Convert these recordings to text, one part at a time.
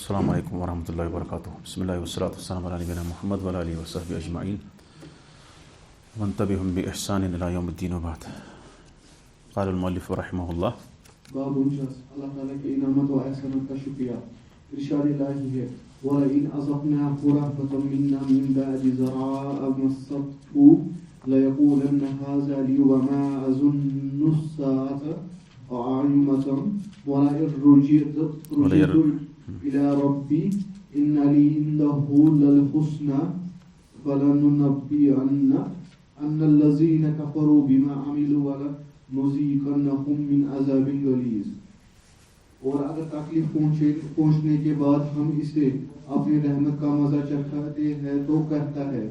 السلام علیکم ورحمۃ اللہ وبرکاتہ. بسم اللہ والصلاۃ والسلام علی نبینا محمد وعلی آلہ وصحبہ اجمعین ومن تبعهم بإحسان إلی یوم الدین وبعد. قال المؤلف رحمہ اللہ. باب اللہ تعالیٰ کے انعامت و احسانات کا شکریہ. ارشاد الہی ہے وَلَئِنْ أَذَقْنَاهُ رَحْمَةً مِنَّا مِنْ بَعْدِ ضَرَّاءٍ مَسَّتْهُ لَيَقُولَنَّ هَذَا لِي وَمَا أَظُنُّ السَّاعَةَ قَائِمَةً وَلَئِن رُجِعْتُ إلى ربي إن لي عنده للحسنى فلننبئن الذين كفروا بما عملوا ولنذيقنهم من عذاب غليظ. اور اگر تکلیف پہنچنے کے بعد ہم اسے اپنی رحمت کا مزہ چکھاتے ہیں تو کہتا ہے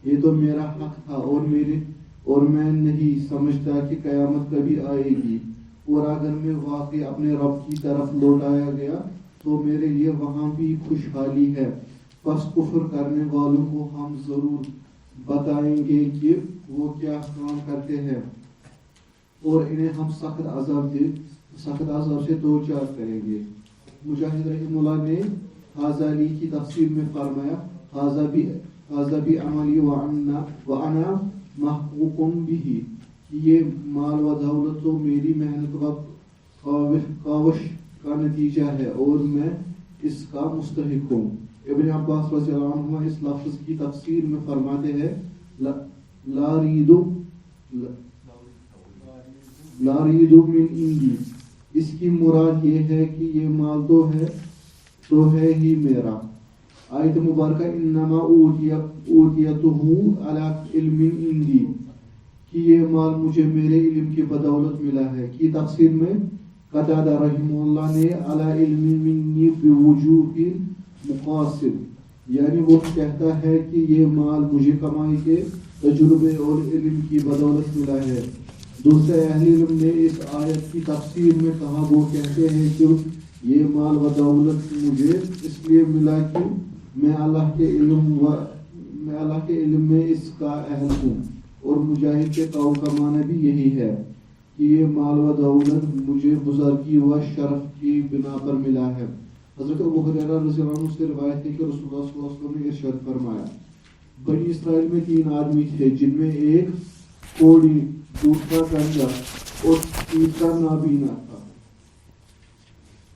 یہ تو میرا حق تھا اور میں نہیں سمجھتا کہ قیامت کبھی آئے گی. اور اگر میں واقعی اپنے رب کی طرف لوٹایا گیا تو میرے لیے وہاں بھی خوشحالی ہے. پس کفر کرنے والوں کو ہم ضرور بتائیں گے کہ وہ کیا کام کرتے ہیں اور انہیں ہم سخت عذاب سے دوچار کریں گے. مجاہد رحمہ اللہ نے ھذا لی کی تفسیر میں فرمایا ھذا بعملی وانا محقوق بہ، یہ مال و دولت تو میری محنت و کاوش کا نتیجہ ہے اور میں اس کا مستحق ہوں. ابن عباس رضی اللہ عنہ اس لفظ کی تفسیر میں فرماتے ہیں لا ریدو من عندی، اس کی مراد یہ ہے کہ یہ مال تو ہے ہی میرا. آیت مبارکہ انما اوتیتہ علی علم عندی، کہ یہ مال مجھے میرے علم کی بدولت ملا ہے. کی تفسیر میں قتادہ رحمہ اللہ نے علی علم منی بوجوہ مقاصد، یعنی وہ کہتا ہے کہ یہ مال مجھے کمائی کے تجربے اور علم کی بدولت ملا ہے. دوسرے اہل علم نے اس آیت کی تفسیر میں کہا وہ کہتے ہیں کہ یہ مال و دولت مجھے اس لیے ملا کہ میں اللہ کے علم میں اس کا اہل ہوں. اور مجاہد کے قول کا معنی بھی یہی ہے کہ یہ مال و دولت مجھے بزرگی و شرف کی بنا پر ملا ہے. حضرت ابو ہریرہ رضی اللہ عنہ سے روایت ہے کہ رسول اللہ صلی اللہ علیہ وسلم نے ارشاد فرمایا بنی اسرائیل میں 3 آدمی تھے جن میں ایک کوڑی، دوسرا گنجا اور تیسرا نابینا تھا.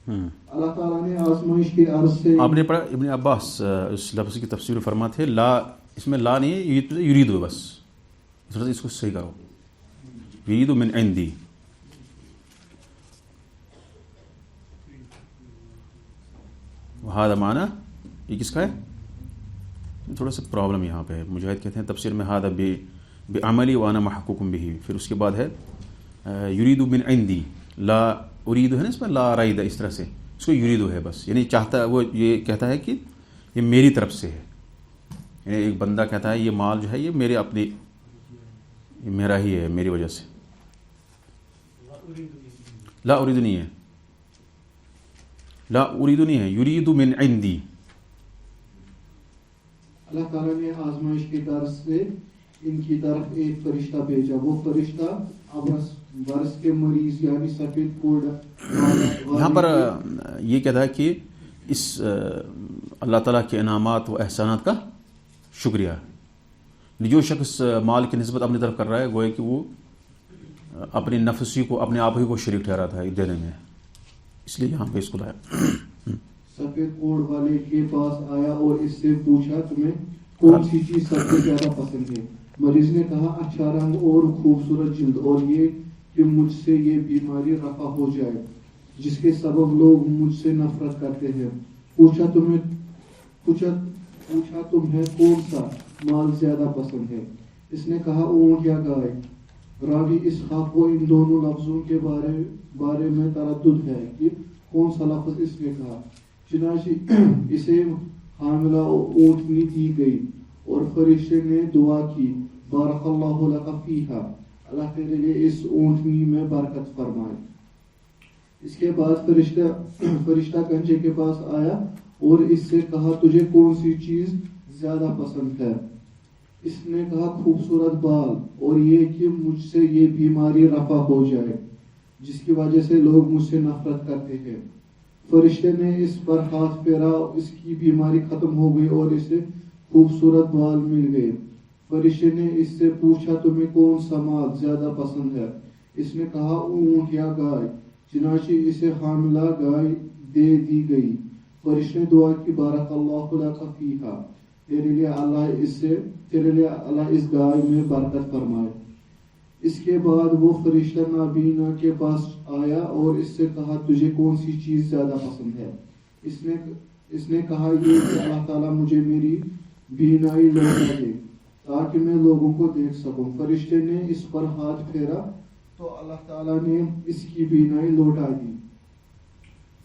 اللہ تعالیٰ نے آزمائش کے عرض سے آپ نے پڑھا ابن عباس اس لفظ کی تفسیر فرماتے ہیں لا، اس میں لا نہیں ہے، یریدو، بس اس کو صحیح کرو، یریدو من عندی. ہذا معنی یہ کس کا ہے؟ تھوڑا سا پرابلم یہاں پہ ہے. مجاہد کہتے ہیں تفسیر میں ھذا بعملی وانا محقوق بہ، پھر اس کے بعد ہے یریدو من عندی، لا اریدو ہے نا، اس میں لا رائدہ، اس طرح سے اس کو یریدو ہے بس، یعنی چاہتا ہے، وہ یہ کہتا ہے کہ یہ میری طرف سے ہے. یعنی ایک بندہ کہتا ہے یہ مال جو ہے یہ میرے اپنی، میرا ہی ہے، میری وجہ سے. لا اریدو نہیں ہے، لا اریدو نہیں ہے، یریدو من عندی. اللہ تعالیٰ نے آزمائش کے غرض سے ان کی طرف ایک فرشتہ بھیجا. وہ فرشتہ برس کے مریض یعنی سفید کوڑا. یہاں پر یہ کہتا ہے کہ اس اللہ تعالیٰ کے انعامات و احسانات کا شکریہ. جو شخص مال کی نسبت اپنی طرف کر رہا ہے گویا کہ وہ اپنی نفسی کو، اپنے آپ ہی کو شریک ٹھہراتا ہے دینے میں، اس لیے یہاں پہ اس کو لایا. سفید کوڑ والے کے پاس آیا اور اس سے پوچھا تمہیں کون سی چیز سب سے زیادہ پسند ہے؟ مریض نے کہا اچھا رنگ اور خوبصورت جلد، اور یہ کہ مجھ سے یہ بیماری رفع ہو جائے جس کے سبب لوگ مجھ سے نفرت کرتے ہیں. پوچھا تمہیں کون سا مال زیادہ پسند ہے؟ اس نے کہا اونٹ یا گائے. راوی اسحاق کو ان دونوں لفظوں کے بارے میں تردد ہے کہ کون سا لفظ اس نے کہا. چنانچہ اسے حاملہ اونٹنی دی گئی اور فرشتے نے دعا کی بارک اللہ لک فیہا، اللہ تیرے لیے اس اونٹنی میں برکت فرمائے. اس کے بعد فرشتہ کنجے کے پاس آیا اور اس سے کہا تجھے کون سی چیز زیادہ پسند ہے؟ اس نے کہا خوبصورت بال اور یہ کہ مجھ سے یہ بیماری رفع ہو جائے جس کی وجہ سے لوگ مجھ سے نفرت کرتے ہیں. فرشتے نے اس پر ہاتھ پھیرا, اس کی بیماری ختم ہو گئی اور اسے خوبصورت بال مل گئے. فرشتے نے اس سے پوچھا تمہیں کون سا مال زیادہ پسند ہے؟ اس نے کہا اونٹ یا گائے. چنانچہ اسے حاملہ گائے دے دی گئی. فرشتے نے دعا کی بارک اللہ لک فیہا, تیرے لیے اللہ اس گائے میں برکت فرمائے. اس کے بعد وہ فرشتہ نابینا کے پاس آیا اور اس سے کہا تجھے کون سی چیز زیادہ پسند ہے؟ اس نے کہا یہ کہ اللہ تعالیٰ مجھے میری بینائی لوٹا دے تاکہ میں لوگوں کو دیکھ سکوں. فرشتے نے اس پر ہاتھ پھیرا تو اللہ تعالیٰ نے اس کی بینائی لوٹا دی.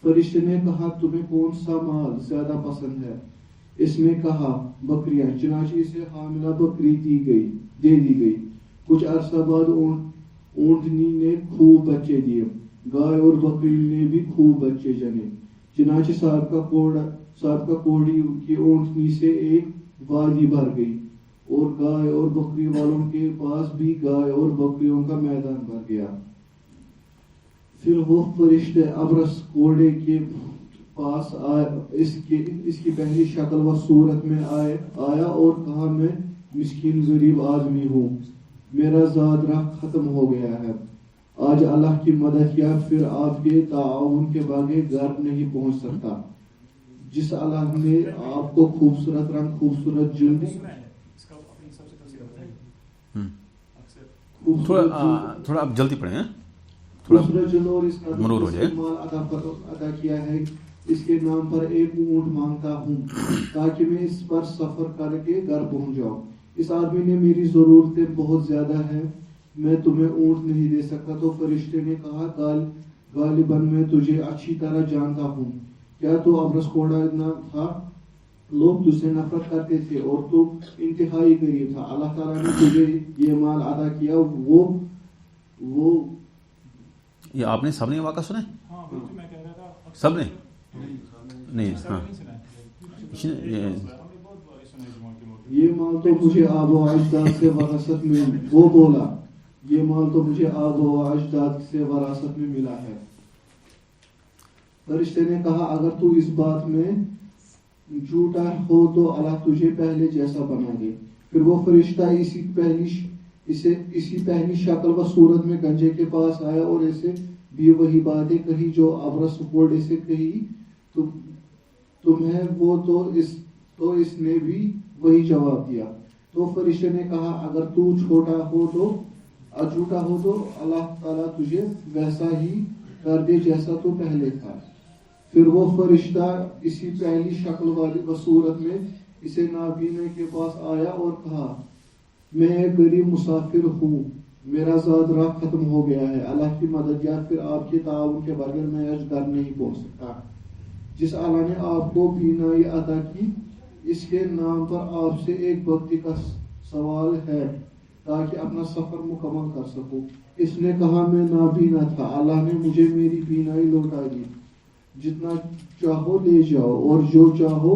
فرشتے نے کہا تمہیں کون سا مال زیادہ پسند ہے؟ اس نے کہا بکریاں. چنانچہ اسے حاملہ بکری دے دی گئی. کچھ عرصہ بعد اونٹنی نے خوب بچے دیے. گائے اور بکری نے بھی خوب بچے جنے. چنانچہ صاحب کا کوڑی کی اونٹنی سے ایک وادی بھر گئی اور گائے اور بکری والوں کے پاس بھی گائے اور بکریوں کا میدان بھر گیا. پھر وہ فرشتے ابرص کوڑے کے پاس اس کی پہلی شکل و صورت میں آیا اور کہا میں مسکین غریب آدمی ہوں, میرا زاد راہ ختم ہو گیا ہے. آج اللہ کی مدد کیا پھر آپ کے تعاون کے بغیر گھر نہیں پہنچ سکتا. جس اللہ نے آپ کو خوبصورت رنگ, خوبصورت جلد, تھوڑا آپ جلدی پڑھیں, خوبصورت جلد اور اس کا مرور ہو جائے, مال عطا کیا ہے. اس کے نام پر ایک اونٹ مانگتا ہوں تاکہ میں اس پر سفر کر کے گھر پہنچ جاؤں. اس آدمی نے میری ضرورتیں بہت زیادہ ہیں, میں تمہیں اونٹ نہیں دے سکتا. تو فرشتے نے کہا غالباً میں تجھے اچھی طرح جانتا ہوں. کیا تو ابرص کوڑا نہ تھا؟ لوگ تجھ سے نفرت کرتے تھے اور تو انتہائی غریب تھا. اللہ تعالیٰ نے تجھے یہ مال عطا کیا. وہ یہ آپ نے سب نے واقعہ سنا ہے؟ سب نے نہیں. ہاں یہ مال تو مجھے آب و اجداد سے وراثت میں, وہ بولا یہ مال تو مجھے آب و اجداد سے وراثت میں ملا ہے. فرشتے نے کہا اگر تو اس بات میں جھوٹا ہو تو اللہ تجھے پہلے جیسا بنا دے. پھر وہ فرشتہ اسی پہلی شکل و صورت میں گنجے کے پاس آیا اور اسے بھی وہی باتیں کہی جو ابرص کوڑے سے کہی. تمہیں وہ تو اس نے بھی وہی جواب دیا. تو فرشتے نے کہا اگر تو جھوٹا ہو تو اللہ تعالیٰ تجھے ویسا ہی کر دے جیسا تو پہلے تھا. پھر وہ فرشتہ اسی پہلی شکل والی صورت میں اسے نابینا کے پاس آیا اور کہا میں ایک غریب مسافر ہوں, میرا زاد راہ ختم ہو گیا ہے. اللہ کی مدد یا پھر آپ کے تعاون کے بغیر میں آج گھر نہیں پہنچ سکتا. جس اللہ نے آپ کو بینائی عطا کی اس کے نام پر آپ سے ایک بکری کا سوال ہے تاکہ اپنا سفر مکمل کر سکوں. اس نے کہا میں نابینا تھا, اللہ نے مجھے میری بینائی لوٹا دی. جتنا چاہو لے جاؤ اور جو چاہو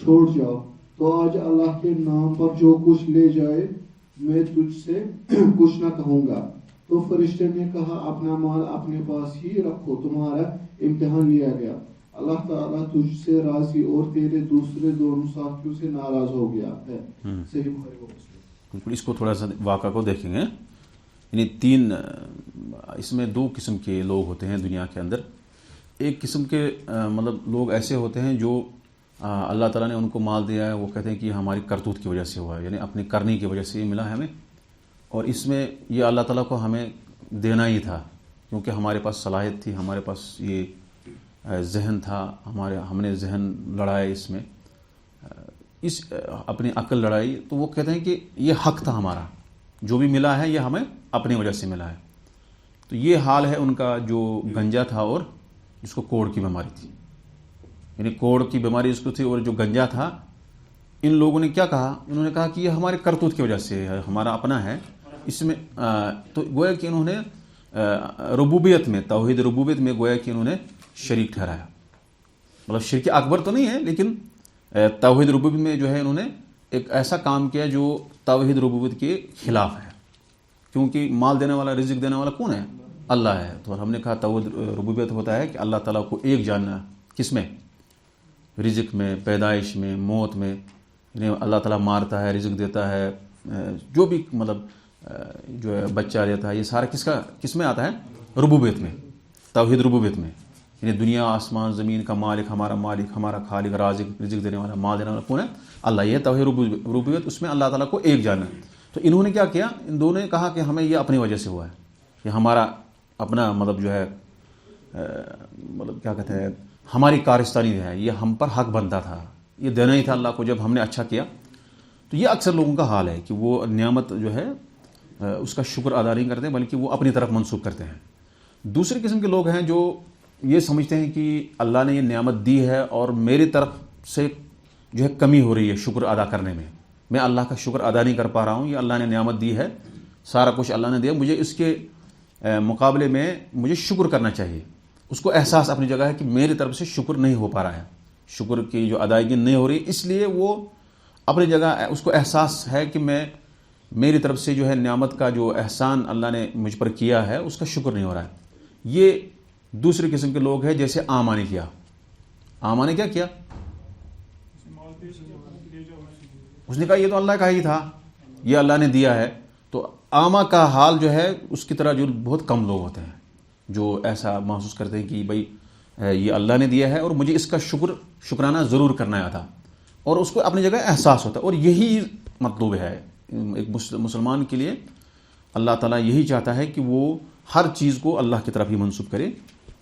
چھوڑ جاؤ. تو آج اللہ کے نام پر جو کچھ لے جائے میں تجھ سے کچھ نہ کہوں گا. تو فرشتے نے کہا اپنا مال اپنے پاس ہی رکھو, تمہارا امتحان لیا گیا. اللہ تعالیٰ تجھ سے راضی اور تیرے دوسرے دونوں ساتھیوں سے ناراض ہو گیا ہے. صحیح بخاری و مسلم. اس کو تھوڑا سا واقعہ کو دیکھیں گے. یعنی اس میں دو قسم کے لوگ ہوتے ہیں دنیا کے اندر. ایک قسم کے مطلب لوگ ایسے ہوتے ہیں جو اللہ تعالیٰ نے ان کو مال دیا ہے, وہ کہتے ہیں کہ ہماری کرتوت کی وجہ سے ہوا ہے, یعنی اپنے کرنے کی وجہ سے یہ ملا ہے ہمیں, اور اس میں یہ اللہ تعالیٰ کو ہمیں دینا ہی تھا کیونکہ ہمارے پاس صلاحیت تھی, ہمارے پاس یہ ذہن تھا, ہم نے ذہن لڑائے اس میں, اپنی عقل لڑائی. تو وہ کہتے ہیں کہ یہ حق تھا ہمارا, جو بھی ملا ہے یہ ہمیں اپنی وجہ سے ملا ہے. تو یہ حال ہے ان کا جو گنجا تھا اور جس کو کوڑ کی بیماری تھی. یعنی کوڑ کی بیماری اس کو تھی اور جو گنجا تھا, ان لوگوں نے کیا کہا, انہوں نے کہا کہ یہ ہمارے کرتوت کی وجہ سے ہے, ہمارا اپنا ہے. اس میں تو گویا کہ انہوں نے ربوبیت میں, توحید ربوبیت میں گویا کہ انہوں نے شریک ٹھہرایا. مطلب شرک اکبر تو نہیں ہے لیکن توحید ربوبیت میں جو ہے انہوں نے ایک ایسا کام کیا جو توحید ربوبیت کے خلاف ہے, کیونکہ مال دینے والا, رزق دینے والا کون ہے؟ اللہ ہے. تو ہم نے کہا توحید ربوبیت ہوتا ہے کہ اللہ تعالیٰ کو ایک جاننا, کس میں؟ رزق میں، پیدائش میں، موت میں. یعنی اللہ تعالیٰ مارتا ہے، رزق دیتا ہے، جو بھی مطلب جو ہے بچہ دیتا ہے، یہ سارا کس میں آتا ہے؟ ربوبیت میں، توحید ربوبیت میں. یعنی دنیا آسمان زمین کا مالک، ہمارا خالق، رازق، رزق دینے والا، مال دینے والا کون ہے؟ اللہ. یہ توحید ربوبیت، اس میں اللہ تعالیٰ کو ایک جانا. تو انہوں نے کیا کیا؟ ان دونوں نے کہا کہ ہمیں یہ اپنی وجہ سے ہوا ہے، یہ ہمارا اپنا مطلب جو ہے مطلب کیا کہتے ہیں، ہماری کارستانی ہے، یہ ہم پر حق بنتا تھا، یہ دینا ہی تھا اللہ کو جب ہم نے اچھا کیا. تو یہ اکثر لوگوں کا حال ہے کہ وہ نعمت جو ہے اس کا شکر ادا نہیں کرتے بلکہ وہ اپنی طرف منسوخ کرتے ہیں. دوسری قسم کے لوگ ہیں جو یہ سمجھتے ہیں کہ اللہ نے یہ نعمت دی ہے اور میری طرف سے جو ہے کمی ہو رہی ہے شکر ادا کرنے میں اللہ کا شکر ادا نہیں کر پا رہا ہوں. یہ اللہ نے نعمت دی ہے، سارا کچھ اللہ نے دیا، مجھے اس کے مقابلے میں مجھے شکر کرنا چاہیے. اس کو احساس اپنی جگہ ہے کہ میری طرف سے شکر نہیں ہو پا رہا ہے، شکر کی جو ادائیگی نہیں ہو رہی، اس لیے وہ اپنی جگہ اس کو احساس ہے کہ میری طرف سے جو ہے نعمت کا جو احسان اللہ نے مجھ پر کیا ہے اس کا شکر نہیں ہو رہا ہے. یہ دوسری قسم کے لوگ ہیں. جیسے آما نے کیا، آما نے کیا کیا؟ اس نے کہا یہ تو اللہ کا ہی تھا، یہ اللہ نے دیا ہے. تو آما کا حال جو ہے اس کی طرح جو بہت کم لوگ ہوتے ہیں جو ایسا محسوس کرتے ہیں کہ بھائی یہ اللہ نے دیا ہے اور مجھے اس کا شکرانہ ضرور کرنا تھا، اور اس کو اپنی جگہ احساس ہوتا ہے. اور یہی مطلوب ہے ایک مسلمان کے لیے. اللہ تعالیٰ یہی چاہتا ہے کہ وہ ہر چیز کو اللہ کی طرف ہی منسوب کرے.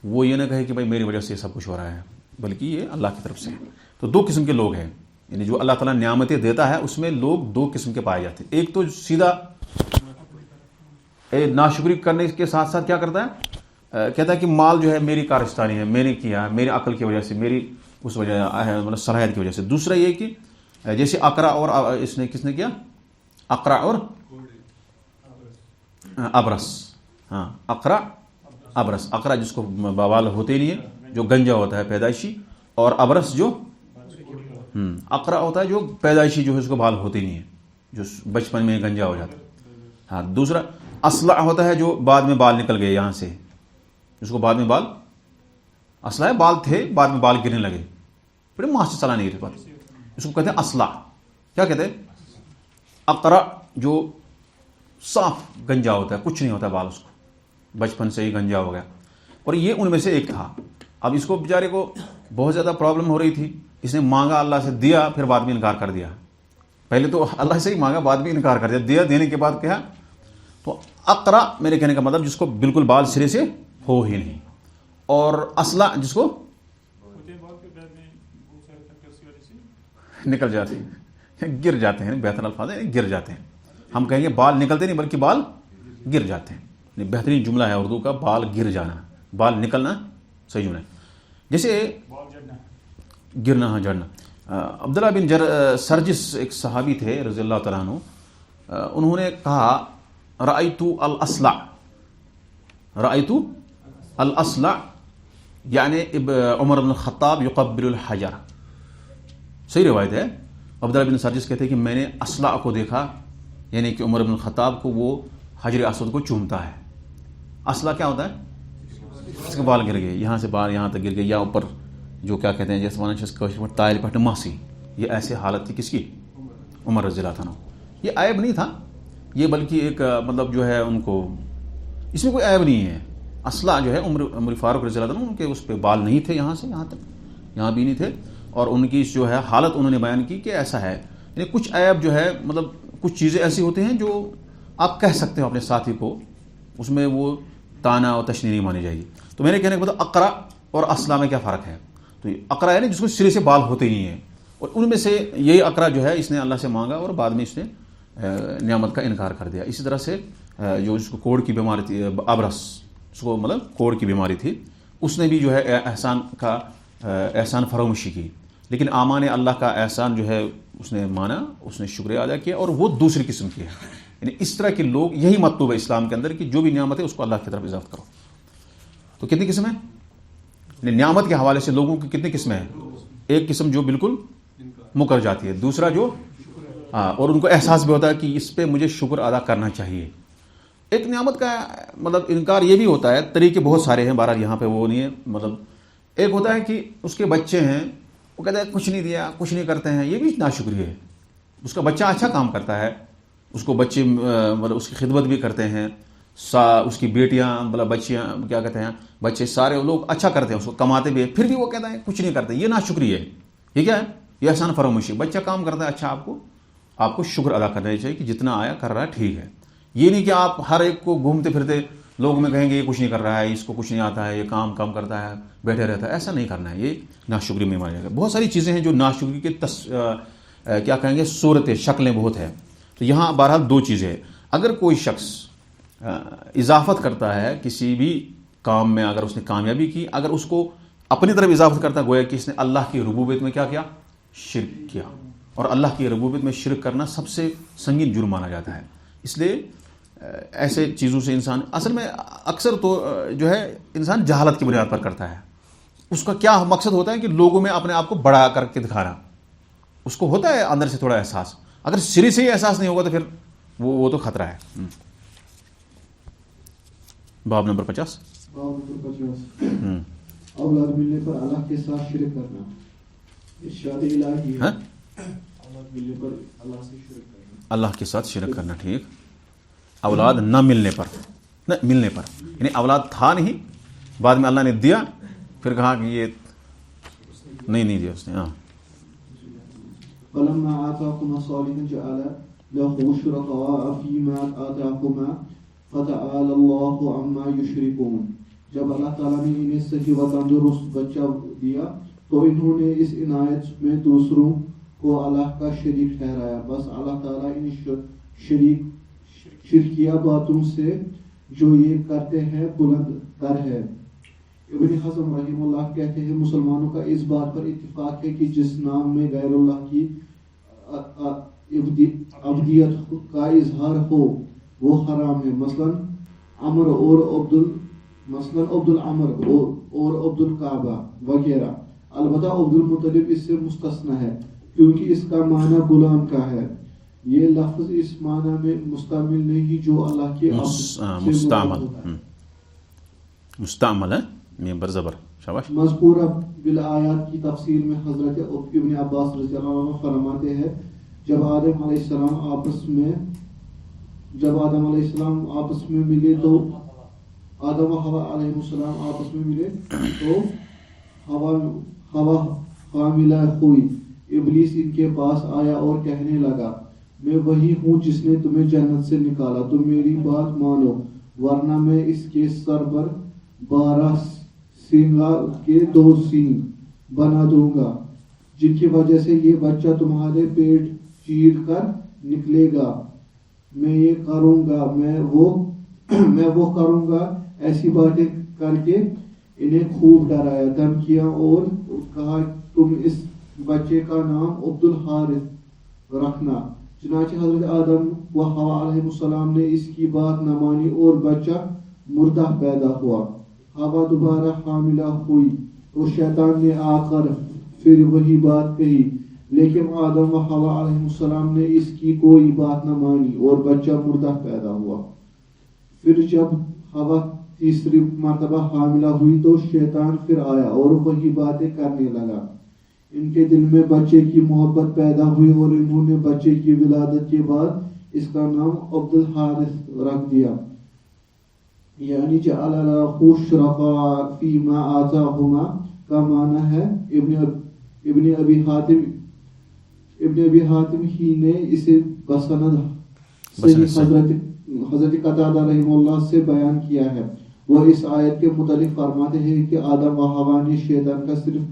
وہ یہ نہ کہے کہ بھائی میری وجہ سے یہ سب کچھ ہو رہا ہے، بلکہ یہ اللہ کی طرف سے ہے. تو دو قسم کے لوگ ہیں، یعنی جو اللہ تعالیٰ نعمتیں دیتا ہے اس میں لوگ دو قسم کے پائے جاتے ہیں. ایک تو سیدھا ناشکری کرنے کے ساتھ ساتھ کیا کرتا ہے، کہتا ہے کہ مال جو ہے میری کارستانی ہے، میں نے کیا، میری عقل کی وجہ سے، میری اس وجہ مطلب صلاحیت کی وجہ سے. دوسرا یہ کہ جیسے اقرا اور اس نے کس نے کیا، اقرا اور ابرس. ہاں، اقرا ابرس. اقرا جس کو بال ہوتے نہیں ہے، جو گنجا ہوتا ہے پیدائشی، اور ابرس جو اقرا ہوتا ہے جو پیدائشی جو ہے اس کو بال ہوتے نہیں ہے، جو بچپن میں گنجا ہو جاتا ہے. ہاں، دوسرا اصلع ہوتا ہے جو بعد میں بال نکل گئے یہاں سے، جس کو بعد میں بال، اصلع ہے بال تھے بعد میں بال گرنے لگے، بڑے ماسٹر چلا نہیں رہے بات، اس کو کہتے ہیں اصلع. کیا کہتے ہیں؟ اقرا جو صاف گنجا ہوتا ہے، کچھ نہیں ہوتا بال، اس کو بچپن سے ہی گنجا ہو گیا. اور یہ ان میں سے ایک تھا. اب اس کو بیچارے کو بہت زیادہ پرابلم ہو رہی تھی، اس نے مانگا اللہ سے، دیا، پھر بعد میں انکار کر دیا. پہلے تو اللہ سے ہی مانگا، بعد میں انکار کر دیا، دینے کے بعد کیا. تو اقرا میرے کہنے کا مطلب جس کو بالکل بال سرے سے ہو ہی نہیں، اور اصلع جس کو نکل جاتے ہیں، گر جاتے ہیں، بہتر الفاظ ہے گر جاتے ہیں. ہم کہیں گے بال نکلتے نہیں بلکہ بال گر جاتے ہیں. بہترین جملہ ہے اردو کا، بال گر جانا، بال نکلنا صحیح جملہ ہے. جیسے گرنا، ہاں جڑنا. عبداللہ بن سرجس ایک صحابی تھے رضی اللہ تعالیٰ عنہ، انہوں نے کہا رأیت الاصلع، رأیت الاصلع یعنی عمر بن الخطاب یقبل الحجر. صحیح روایت ہے. عبداللہ بن سرجس کہتے ہیں کہ میں نے اصلع کو دیکھا، یعنی کہ عمر بن الخطاب کو وہ حجر اسود کو چومتا ہے. اصلع کیا ہوتا ہے؟ اس کے بال گر گئے، یہاں سے بال یہاں تک گر گئے، یا اوپر جو کیا کہتے ہیں جیسے ونش تائل پٹ ماسی. یہ ایسے حالت تھی کس کی؟ عمر رضی اللہ عنہ. یہ عیب نہیں تھا، یہ بلکہ ایک مطلب جو ہے ان کو اس میں کوئی عیب نہیں ہے. اصلع جو ہے عمر فاروق رضی اللہ عنہ، ان کے اس پہ بال نہیں تھے یہاں سے یہاں تک، یہاں بھی نہیں تھے، اور ان کی جو ہے حالت انہوں نے بیان کی کہ ایسا ہے. یعنی کچھ عیب جو ہے مطلب کچھ چیزیں ایسی ہوتی ہیں جو آپ کہہ سکتے ہو اپنے ساتھی کو، اس میں وہ تانا اور تشنیع نہیں مانی جائے گی. تو میں نے کہنے کا مطلب اقرا اور اصلع میں کیا فرق ہے. تو اقرا ہے نا جس کو سرے سے بال ہوتے ہی ہیں، اور ان میں سے یہی اقرا جو ہے اس نے اللہ سے مانگا اور بعد میں اس نے نعمت کا انکار کر دیا. اسی طرح سے جو اس کو کوڑ کی بیماری تھی، ابرس، اس کو مطلب کوڑ کی بیماری تھی، اس نے بھی جو ہے احسان فراموشی کی. لیکن آما نے اللہ کا احسان جو ہے اس نے مانا، اس نے شکریہ ادا کیا، اور وہ دوسری قسم کی ہے. یعنی اس طرح کے لوگ، یہی مطلوب ہے اسلام کے اندر کہ جو بھی نعمت ہے اس کو اللہ کی طرف اضافہ کرو. تو کتنی قسم ہے؟ یعنی نعمت کے حوالے سے لوگوں کی کتنی قسمیں ہیں؟ ایک قسم جو بالکل مکر جاتی ہے، دوسرا جو اور ان کو احساس بھی ہوتا ہے کہ اس پہ مجھے شکر ادا کرنا چاہیے. ایک نعمت کا مطلب انکار یہ بھی ہوتا ہے، طریقے بہت سارے ہیں، بہرحال یہاں پہ وہ نہیں ہے. مطلب ایک ہوتا ہے کہ اس کے بچے ہیں، وہ کہتا ہے کچھ نہیں دیا، کچھ نہیں کرتے ہیں، یہ بھی ناشکری ہے. اس کا بچہ اچھا کام کرتا ہے، اس کو بچے مطلب اس کی خدمت بھی کرتے ہیں، اس کی بیٹیاں مطلب بچیاں کیا کہتے ہیں، بچے سارے لوگ اچھا کرتے ہیں، اس کو کماتے بھی ہیں، پھر بھی وہ کہتا ہے کچھ نہیں کرتے. یہ ناشکری ہے. یہ کیا ہے؟ یہ احسان فراموشی. بچہ کام کرتا ہے اچھا، آپ کو شکر ادا کرنا چاہیے کہ جتنا آیا کر رہا ہے ٹھیک ہے. یہ نہیں کہ آپ ہر ایک کو گھومتے پھرتے لوگوں میں کہیں گے یہ کچھ نہیں کر رہا ہے، اس کو کچھ نہیں آتا ہے، یہ کام کرتا ہے، بیٹھے رہتا ہے. ایسا نہیں کرنا ہے، یہ ناشکری میں مانا جائے گا. بہت ساری چیزیں ہیں جو ناشکری کے کیا کہیں گے صورتیں، شکلیں بہت ہیں. تو یہاں بہرحال دو چیزیں ہیں. اگر کوئی شخص اضافت کرتا ہے کسی بھی کام میں، اگر اس نے کامیابی کی، اگر اس کو اپنی طرف اضافت کرتا ہے، گویا کہ اس نے اللہ کی ربوبیت میں کیا شرک کیا. اور اللہ کی ربوبیت میں شرک کرنا سب سے سنگین جرم مانا جاتا ہے. اس لیے ایسے چیزوں سے انسان اصل میں اکثر تو جو ہے انسان جہالت کی بنیاد پر کرتا ہے. اس کا کیا مقصد ہوتا ہے کہ لوگوں میں اپنے آپ کو بڑا کر کے دکھانا. اس کو ہوتا ہے اندر سے تھوڑا احساس. اگر سرے سے ہی احساس نہیں ہوگا تو پھر وہ تو خطرہ ہے. باب نمبر 50. اولاد ملنے پر اللہ کے ساتھ شرک کرنا. ارشاد الہی ہے اولاد ملنے پر اللہ سے شرک کرنا. اللہ کے ساتھ شرک کرنا. ٹھیک. اولاد نہ ملنے پر، نہ ملنے پر، یعنی اولاد تھا نہیں، بعد میں اللہ نے دیا، پھر کہا کہ یہ نہیں دیا اس نے. ہاں. فلما آتاكما صالحا جعل له شركاء فيما آتاكما فتعالى الله عما يشركون. جب اللہ تعالیٰ نے انہیں صحیح و تندرست بچہ دیا تو انہوں نے اس عنایت میں دوسروں کو اللہ کا شریک ٹھہرایا. بس اللہ تعالیٰ ان شرکیہ باتوں سے جو یہ کرتے ہیں بلند تر ہے. ابن حزم رحمہ اللہ کہتے ہیں مسلمانوں کا اس بات پر اتفاق ہے کہ جس نام میں غیر اللہ کی عبدیت کا اظہار ہو وہ حرام ہے. مثلا عمر اور عبد العمر اور عبد الکعبہ وغیرہ. البتہ عبد المطلب اس سے مستثنی ہے کیونکہ اس کا معنی غلام کا ہے. یہ لفظ اس معنی میں مستعمل نہیں جو اللہ کے مستعمل ہے میں زبر. شاباش. مذکورہ بالآیات کی تفسیر میں حضرت ابن عباس رضی اللہ عنہ فرماتے ہیں جب آدم علیہ السلام آپس میں ملے تو آدم و حوا علیہ السلام آپس میں ملے تو ہوا حاملہ ہوئی. ابلیس ان کے پاس آیا اور کہنے لگا میں وہی ہوں جس نے تمہیں جنت سے نکالا. تم میری بات مانو ورنہ میں اس کے سر پر 12 سینگا کے 2 سینگ بنا دوں گا جن کی وجہ سے یہ بچہ تمہارے پیٹ چیر کر نکلے گا. میں یہ کروں گا، میں وہ کروں گا. ایسی باتیں کر کے انہیں خوب ڈرایا، دھمکیاں، اور کہا تم اس بچے کا نام عبد الحارث رکھنا. چنانچہ حضرت آدم و حوا علیہ السلام نے اس کی بات نہ مانی اور بچہ مردہ پیدا ہوا. حوا دوبارہ حاملہ ہوئی تو شیطان نے آ کر پھر وہی بات کہی، لیکن آدم و حوا علیہ السلام نے اس کی کوئی بات نہ مانی اور بچہ مردہ پیدا ہوا. پھر جب حوا تیسری مرتبہ حاملہ ہوئی تو شیطان پھر آیا اور وہی باتیں کرنے لگا. ان کے دل میں بچے کی محبت پیدا ہوئی اور انہوں نے بچے کی ولادت کے بعد اس کا نام عبد الحارث رکھ دیا. یعنی جعل له شرکاء فیما آتاہما کا معنی ہے. ابن ابی حاتم ہی نے اسے بسند حضرت قتادہ رحمہ اللہ سے بیان کیا ہے. وہ اس آیت کے متعلق فرماتے ہیں کہ آدم و حوا نے شیطان کا صرف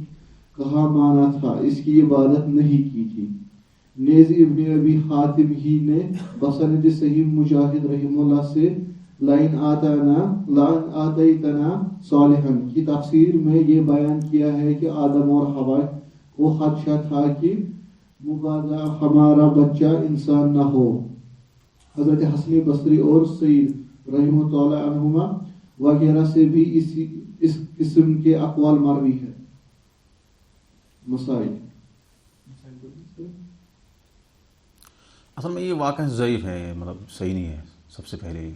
کہا مانا تھا، اس کی عبادت نہیں کی تھی. نیز ابن ابی حاتم ہی نے بسند صحیح مجاہد رحمہ اللہ سے لَإِنْ آتَيْتَنَا صَالِحًا کی تفسیر میں یہ بیان کیا ہے کہ آدم اور حوا کو خدشہ تھا کہ مبادا ہمارا بچہ انسان نہ ہو. حضرت حسن بصری اور سعید رحمہ اللہ عنہما وغیرہ سے بھی اس قسم کے اقوال مروی ہے. مسائل اصل میں یہ واقعہ ضعیف ہے، مطلب صحیح نہیں ہے. سب سے پہلے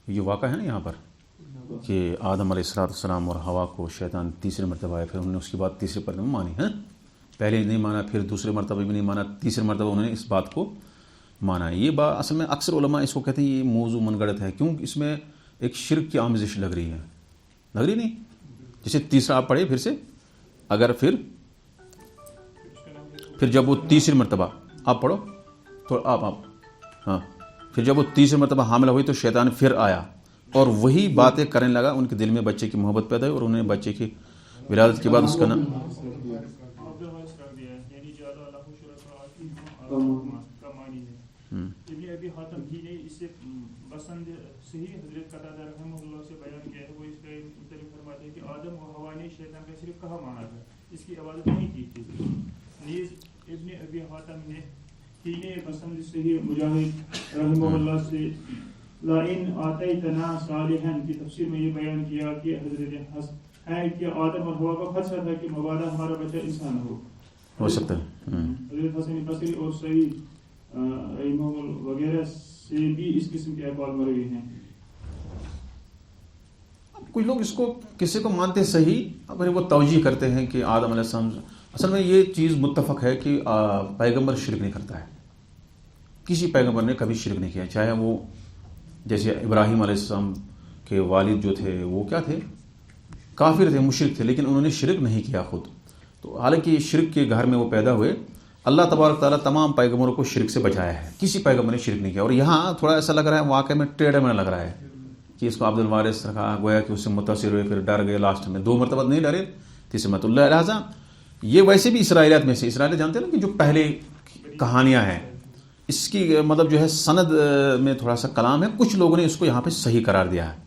یہ واقعہ ہے نا یہاں پر کہ آدم علیہ السلام اور ہوا کو شیطان تیسری مرتبہ آیا، پھر انہوں نے اس کے بعد تیسری مرتبہ مانی ہے، پہلے نہیں مانا، پھر دوسرے مرتبہ بھی نہیں مانا، تیسری مرتبہ انہوں نے اس بات کو مانا ہے۔ یہ بات اصل میں اکثر علماء اس کو کہتے ہیں یہ موضوع من گڑت ہے، کیوں اس میں ایک شرک کی آمیزش لگ رہی ہے، لگ رہی نہیں؟ جیسے تیسرا آپ پڑھے پھر سے، اگر پھر جب وہ تیسری مرتبہ آپ پڑھو تو آپ ہاں، پھر جب وہ تیسری مرتبہ حاملہ ہوئی تو شیطان پھر آیا اور وہی باتیں کرنے لگا، ان کے دل میں بچے کی محبت پیدا ہوئی اور انہوں نے بچے کی ولادت کے بعد اس کا نام ابن ابی حاتم ہی نے اس سے بسند صحیح حضرت قتادہ رحمہ اللہ سے بیان کیا ہے، وہ اس کے متعلق فرماتے ہیں کہ آدم و حوا نے شیطان کا صرف کہا مانا تھا، اس کی عبادت نہیں کی تھی۔ نیز ابن ابی حاتم نے ہی نے بسند صحیح مجاہد رحمہ اللہ سے لئن آتیتنا صالحا کی تفسیر میں یہ بیان کیا کہ حضرت ہے کہ آدم اور حوا کا خدشہ تھا کہ مبادا ہمارا بچہ انسان ہو سکتا ہے۔ حضرت حسن بصری اور سعید وغیرہ سے بھی اس قسم کے اقوال مروی ہیں۔ کچھ لوگ اس کو کسی کو مانتے صحیح، اپنے وہ توجیہ کرتے ہیں کہ آدم علیہ السلام، اصل میں یہ چیز متفق ہے کہ پیغمبر شرک نہیں کرتا ہے، کسی پیغمبر نے کبھی شرک نہیں کیا، چاہے وہ جیسے ابراہیم علیہ السلام کے والد جو تھے وہ کیا تھے، کافر تھے، مشرک تھے، لیکن انہوں نے شرک نہیں کیا خود، تو حالانکہ شرک کے گھر میں وہ پیدا ہوئے، اللہ تبارک تعالیٰ تمام پیغمبروں کو شرک سے بچایا ہے، کسی پیغمبر نے شرک نہیں کیا۔ اور یہاں تھوڑا ایسا لگ رہا ہے، واقع میں ٹیڑھا میں لگ رہا ہے کہ اس کو عبد الوارث رکھا، گویا کہ اس سے متاثر ہوئے، پھر ڈر گئے، لاسٹ میں 2 مرتبہ نہیں ڈرے، تیسری مرتبہ اللہ لہٰذا یہ ویسے بھی اسرائیلیات میں سے، اسرائیل جانتے ہیں نا کہ جو پہلے کہانیاں ہیں اس کی مطلب جو ہے سند میں تھوڑا سا کلام ہے، کچھ لوگوں نے اس کو یہاں پہ صحیح قرار دیا ہے،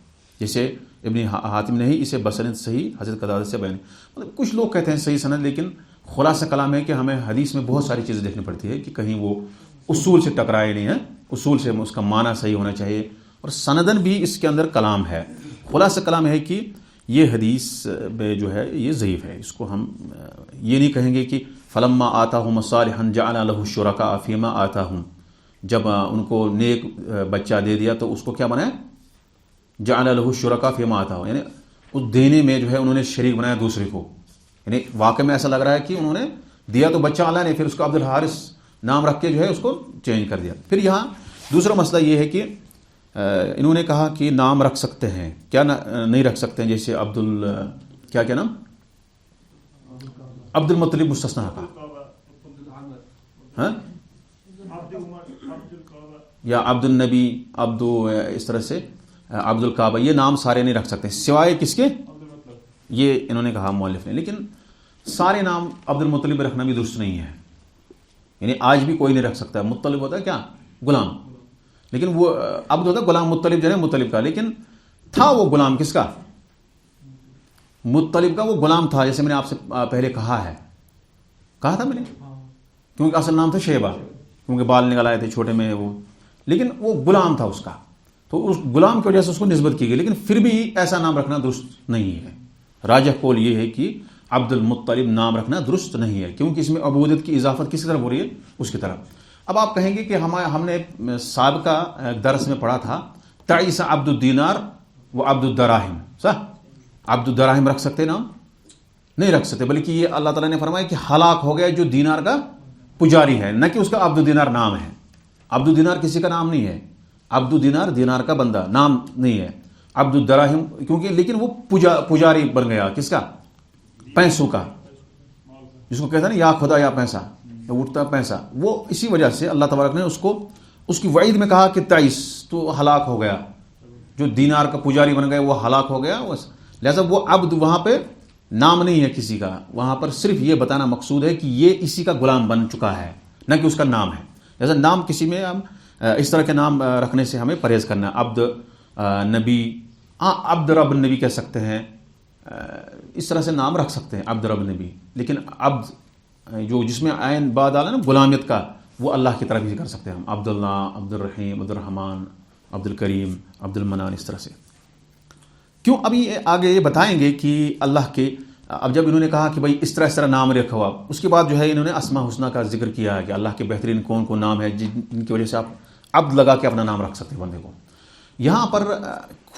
جیسے ابن حاتم نے ہی اسے بسند صحیح حضرت قتادہ سے بیان، مطلب کچھ لوگ کہتے ہیں صحیح سند، لیکن خلاصہ کلام ہے کہ ہمیں حدیث میں بہت ساری چیزیں دیکھنی پڑتی ہے کہ کہیں وہ اصول سے ٹکرائے نہیں ہے، اصول سے اس کا معنی صحیح ہونا چاہیے، اور سندن بھی اس کے اندر کلام ہے۔ خلاصہ کلام ہے کہ یہ حدیث میں جو ہے یہ ضعیف ہے، اس کو ہم یہ نہیں کہیں گے کہ فلما آتاہم صالحا جعل له شرکاء فیما آتاہم، جب ان کو نیک بچہ دے دیا تو اس کو کیا بنایا، جعل له شرکاء فیما آتاہم، یعنی اس دینے میں جو ہے انہوں نے شریک بنایا دوسرے کو، یعنی واقع میں ایسا لگ رہا ہے کہ انہوں نے دیا تو بچہ اللہ نے، پھر اس کو عبد الحارث نام رکھ کے جو ہے اس کو چینج کر دیا۔ پھر یہاں دوسرا مسئلہ یہ ہے کہ انہوں نے کہا کہ نام رکھ سکتے ہیں، کیا نہیں رکھ سکتے ہیں، جیسے کیا نام، عبد المطلب مستثنیٰ کا، ہاں، یا عبد النبی، عبد اس طرح سے عبد الکعبہ، یہ نام سارے نہیں رکھ سکتے سوائے کس کے، یہ انہوں نے کہا مؤلف نے، لیکن سارے نام عبد المطلب رکھنا بھی درست نہیں ہے، یعنی آج بھی کوئی نہیں رکھ سکتا۔ مطلب ہوتا ہے کیا، غلام، لیکن وہ عبد ہوتا ہے غلام، مطلب جو ہے مطلب کا، لیکن تھا وہ غلام کس کا، مطلب کا، وہ غلام تھا، جیسے میں نے آپ سے پہلے کہا تھا میں نے، کیونکہ اصل نام تھا شیبہ، کیونکہ بال نکل آئے تھے چھوٹے میں وہ، لیکن وہ غلام تھا اس کا، تو اس غلام کی وجہ سے اس کو نسبت کی گئی، لیکن پھر بھی ایسا نام رکھنا درست نہیں ہے۔ راجح قول یہ ہے کہ عبد المطلب نام رکھنا درست نہیں ہے، کیونکہ اس میں عبودیت کی اضافت کس طرف ہو رہی ہے، اس کی طرف۔ اب آپ کہیں گے کہ ہم نے سابقہ درس میں پڑھا تھا تعیس عبد الدینار و عبد الدراہم، صح، عبد الدراہم رکھ سکتے نام، نہیں رکھ سکتے، بلکہ یہ اللہ تعالیٰ نے فرمایا کہ ہلاک ہو گیا جو دینار کا پجاری ہے، نہ کہ اس کا عبد الدینار نام ہے۔ عبد الدینار کسی کا نام نہیں ہے، عبد الدینار دینار کا بندہ نام نہیں ہے، عبد الدراہم کیونکہ، لیکن وہ پجاری بن گیا کس کا، پیسوں کا، جس کو کہتا ہے نا یا خدا یا پیسہ، اٹھتا پیسہ، وہ اسی وجہ سے اللہ تبارک نے اس کی وعید میں کہا کہ تعیس، تو ہلاک ہو گیا، جو دینار کا پجاری بن گیا وہ ہلاک ہو گیا، لہذا وہ عبد وہاں پہ نام نہیں ہے کسی کا، وہاں پر صرف یہ بتانا مقصود ہے کہ یہ اسی کا غلام بن چکا ہے، نہ کہ اس کا نام ہے۔ لہذا نام کسی میں ہم اس طرح کے نام رکھنے سے ہمیں پرہیز کرنا ہے۔ عبد نبی، عبد رب نبی کہہ سکتے ہیں، اس طرح سے نام رکھ سکتے ہیں عبد رب نبی، لیکن عبد جو جس میں عین بعد آ نا غلامیت کا، وہ اللہ کی طرف ہی کر سکتے ہیں ہم، عبد اللہ، عبد الرحیم، عبد الرحمن، عبد الکریم، عبد المنان، اس طرح سے۔ کیوں، ابھی آگے یہ بتائیں گے کہ اللہ کے، اب جب انہوں نے کہا کہ بھائی اس طرح نام رکھا ہوا، اس کے بعد جو ہے انہوں نے اسماء حسنہ کا ذکر کیا ہے کہ اللہ کے بہترین کون کون نام ہے جن کی وجہ سے آپ عبد لگا کے اپنا نام رکھ سکتے ہیں بندے کو۔ یہاں پر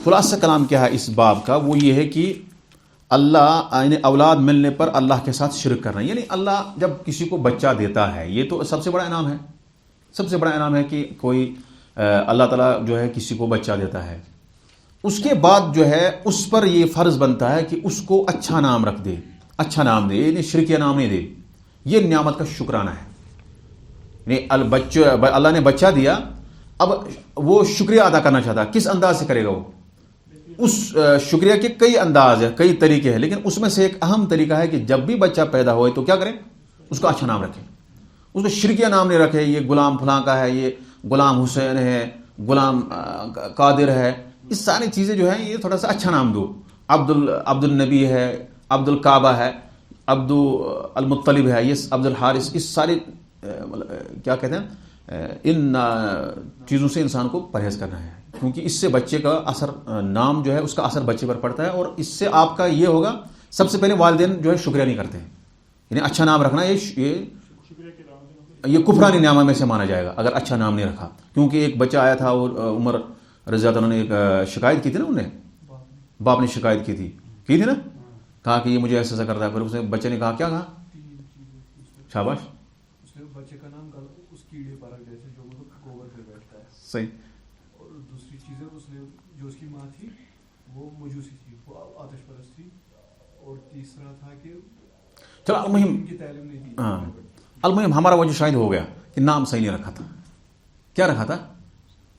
خلاصہ کلام کیا ہے اس باب کا، وہ یہ ہے کہ اللہ یعنی اولاد ملنے پر اللہ کے ساتھ شرک کرنا، یعنی اللہ جب کسی کو بچہ دیتا ہے یہ تو سب سے بڑا انعام ہے، سب سے بڑا انعام ہے کہ کوئی اللہ تعالیٰ جو ہے کسی کو بچہ دیتا ہے، اس کے بعد جو ہے اس پر یہ فرض بنتا ہے کہ اس کو اچھا نام رکھ دے، اچھا نام دے، یعنی شرکیہ نام نہیں دے، یہ نعمت کا شکرانہ ہے۔ یعنی اللہ نے بچہ دیا، اب وہ شکریہ ادا کرنا چاہتا ہے، کس انداز سے کرے گا وہ؟ اس شکریہ کے کئی انداز ہیں، کئی طریقے ہیں، لیکن اس میں سے ایک اہم طریقہ ہے کہ جب بھی بچہ پیدا ہوئے تو کیا کریں؟ اس کا اچھا نام رکھیں، اس کو شرکیہ نام نہیں رکھے، یہ غلام فلاں کا ہے، یہ غلام حسین ہے، غلام قادر ہے، اس ساری چیزیں جو ہیں یہ تھوڑا سا اچھا نام دو، عبد النبی ہے، عبد الکعبہ ہے، عبد المطلب ہے، یہ عبد الحارث، اس سارے کیا کہتے ہیں ان چیزوں سے انسان کو پرہیز کرنا ہے، کیونکہ اس سے بچے کا اثر، نام جو ہے اس کا اثر بچے پر پڑتا ہے، اور اس سے آپ کا یہ ہوگا، سب سے پہلے والدین جو ہے شکریہ نہیں کرتے ہیں، یعنی اچھا نام رکھنا یہ کفرانی نعمہ میں سے مانا جائے گا اگر اچھا نام نہیں رکھا، کیونکہ ایک بچہ آیا تھا اور عمر رضی اللہ عنہ نے ایک شکایت کی تھی نا، انہوں نے باپ نے شکایت کی تھی نا، کہا کہ یہ مجھے ایسا کرتا ہے، پھر اس نے بچے نے کہا، کیا کہا؟ شاباش، بچے کا نام اس کیڑے پر رکھ جیسے جو گوبر پہ بیٹھتا ہے، صحیح۔ اور دوسری چیز ہے اس نے جو اس کی ماں تھی وہ مجوسی تھی، وہ آتش پرست تھی، اور تیسرا تھا کہ چلو المہم کی تعلیم نہیں دی، ہاں المہم ہمارا وجہ شاید ہو گیا کہ نام صحیح نہیں رکھا تھا۔ کیا رکھا تھا؟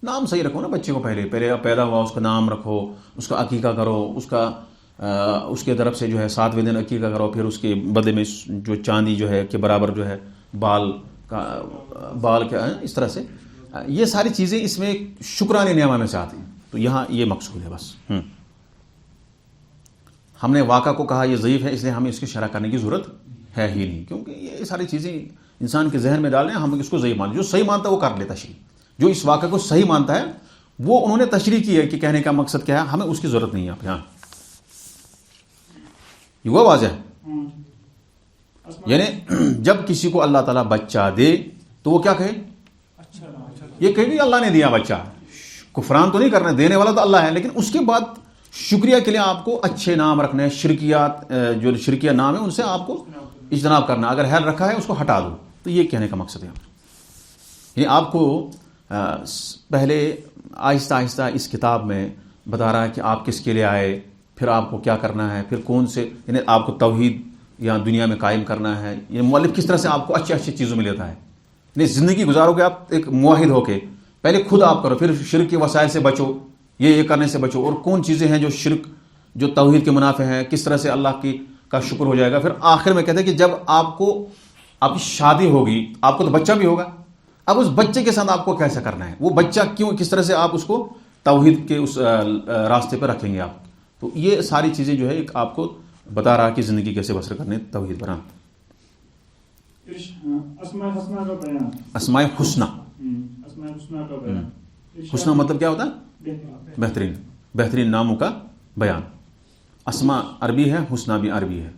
نام صحیح رکھو نا بچے کو، پہلے پیدا ہوا اس کا نام رکھو، اس کا عقیقہ کرو، اس کے طرف سے جو ہے 7ویں دن عقیقہ کرو، پھر اس کے بدلے میں جو چاندی جو ہے کے برابر جو ہے بال کا اس طرح سے، یہ ساری چیزیں اس میں شکرانے نعمہ میں سے آتی ہیں، تو یہاں یہ مقصود ہے بس۔ ہم نے واقعہ کو کہا یہ ضعیف ہے، اس لیے ہمیں اس کی شرح کرنے کی ضرورت ہے ہی نہیں، کیونکہ یہ ساری چیزیں انسان کے ذہن میں ڈالیں، ہم اس کو ضعیف مانتے، جو صحیح مانتا ہے وہ کر لے تشریح، جو اس واقعہ کو صحیح مانتا ہے وہ انہوں نے تشریح کی ہے کہ کہنے کا مقصد کیا ہے، ہمیں اس کی ضرورت نہیں ہے آپ یہاں، یہ وہ واضح ہے۔ یعنی جب کسی کو اللہ تعالیٰ بچہ دے تو وہ کیا کہے؟ یہ کہے کہ اللہ نے دیا بچہ، کفران تو نہیں کرنا، دینے والا تو اللہ ہے، لیکن اس کے بعد شکریہ کے لیے آپ کو اچھے نام رکھنے ہیں، شرکیات جو شرکیہ نام ہے ان سے آپ کو اجتناب کرنا، اگر خیر رکھا ہے اس کو ہٹا دو، تو یہ کہنے کا مقصد ہے۔ یعنی آپ کو پہلے آہستہ آہستہ اس کتاب میں بتا رہا ہے کہ آپ کس کے لیے آئے، پھر آپ کو کیا کرنا ہے، پھر کون سے، یعنی آپ کو توحید یا دنیا میں قائم کرنا ہے، یہ مؤلف کس طرح سے آپ کو اچھی اچھی چیزوں میں لیتا ہے، یعنی زندگی گزارو گے آپ ایک موحد ہو کے، پہلے خود آپ کرو، پھر شرک کے وسائل سے بچو، یہ کرنے سے بچو، اور کون چیزیں ہیں جو شرک جو توحید کے منافع ہیں، کس طرح سے اللہ کا شکر ہو جائے گا۔ پھر آخر میں کہتے ہیں کہ جب آپ کی شادی ہوگی، آپ کو تو بچہ بھی ہوگا، اب اس بچے کے ساتھ آپ کو کیسا کرنا ہے، وہ بچہ کس طرح سے آپ اس کو توحید کے اس راستے پہ رکھیں گے آپ، تو یہ ساری چیزیں جو ہے ایک آپ کو بتا رہا کہ زندگی کیسے بسر کرنے توحید پر۔ اسماء حسنہ حسنہ مطلب کیا ہوتا ہے؟ بہترین ناموں کا بیان۔ اسماء عربی ہے، حسنہ بھی عربی ہے۔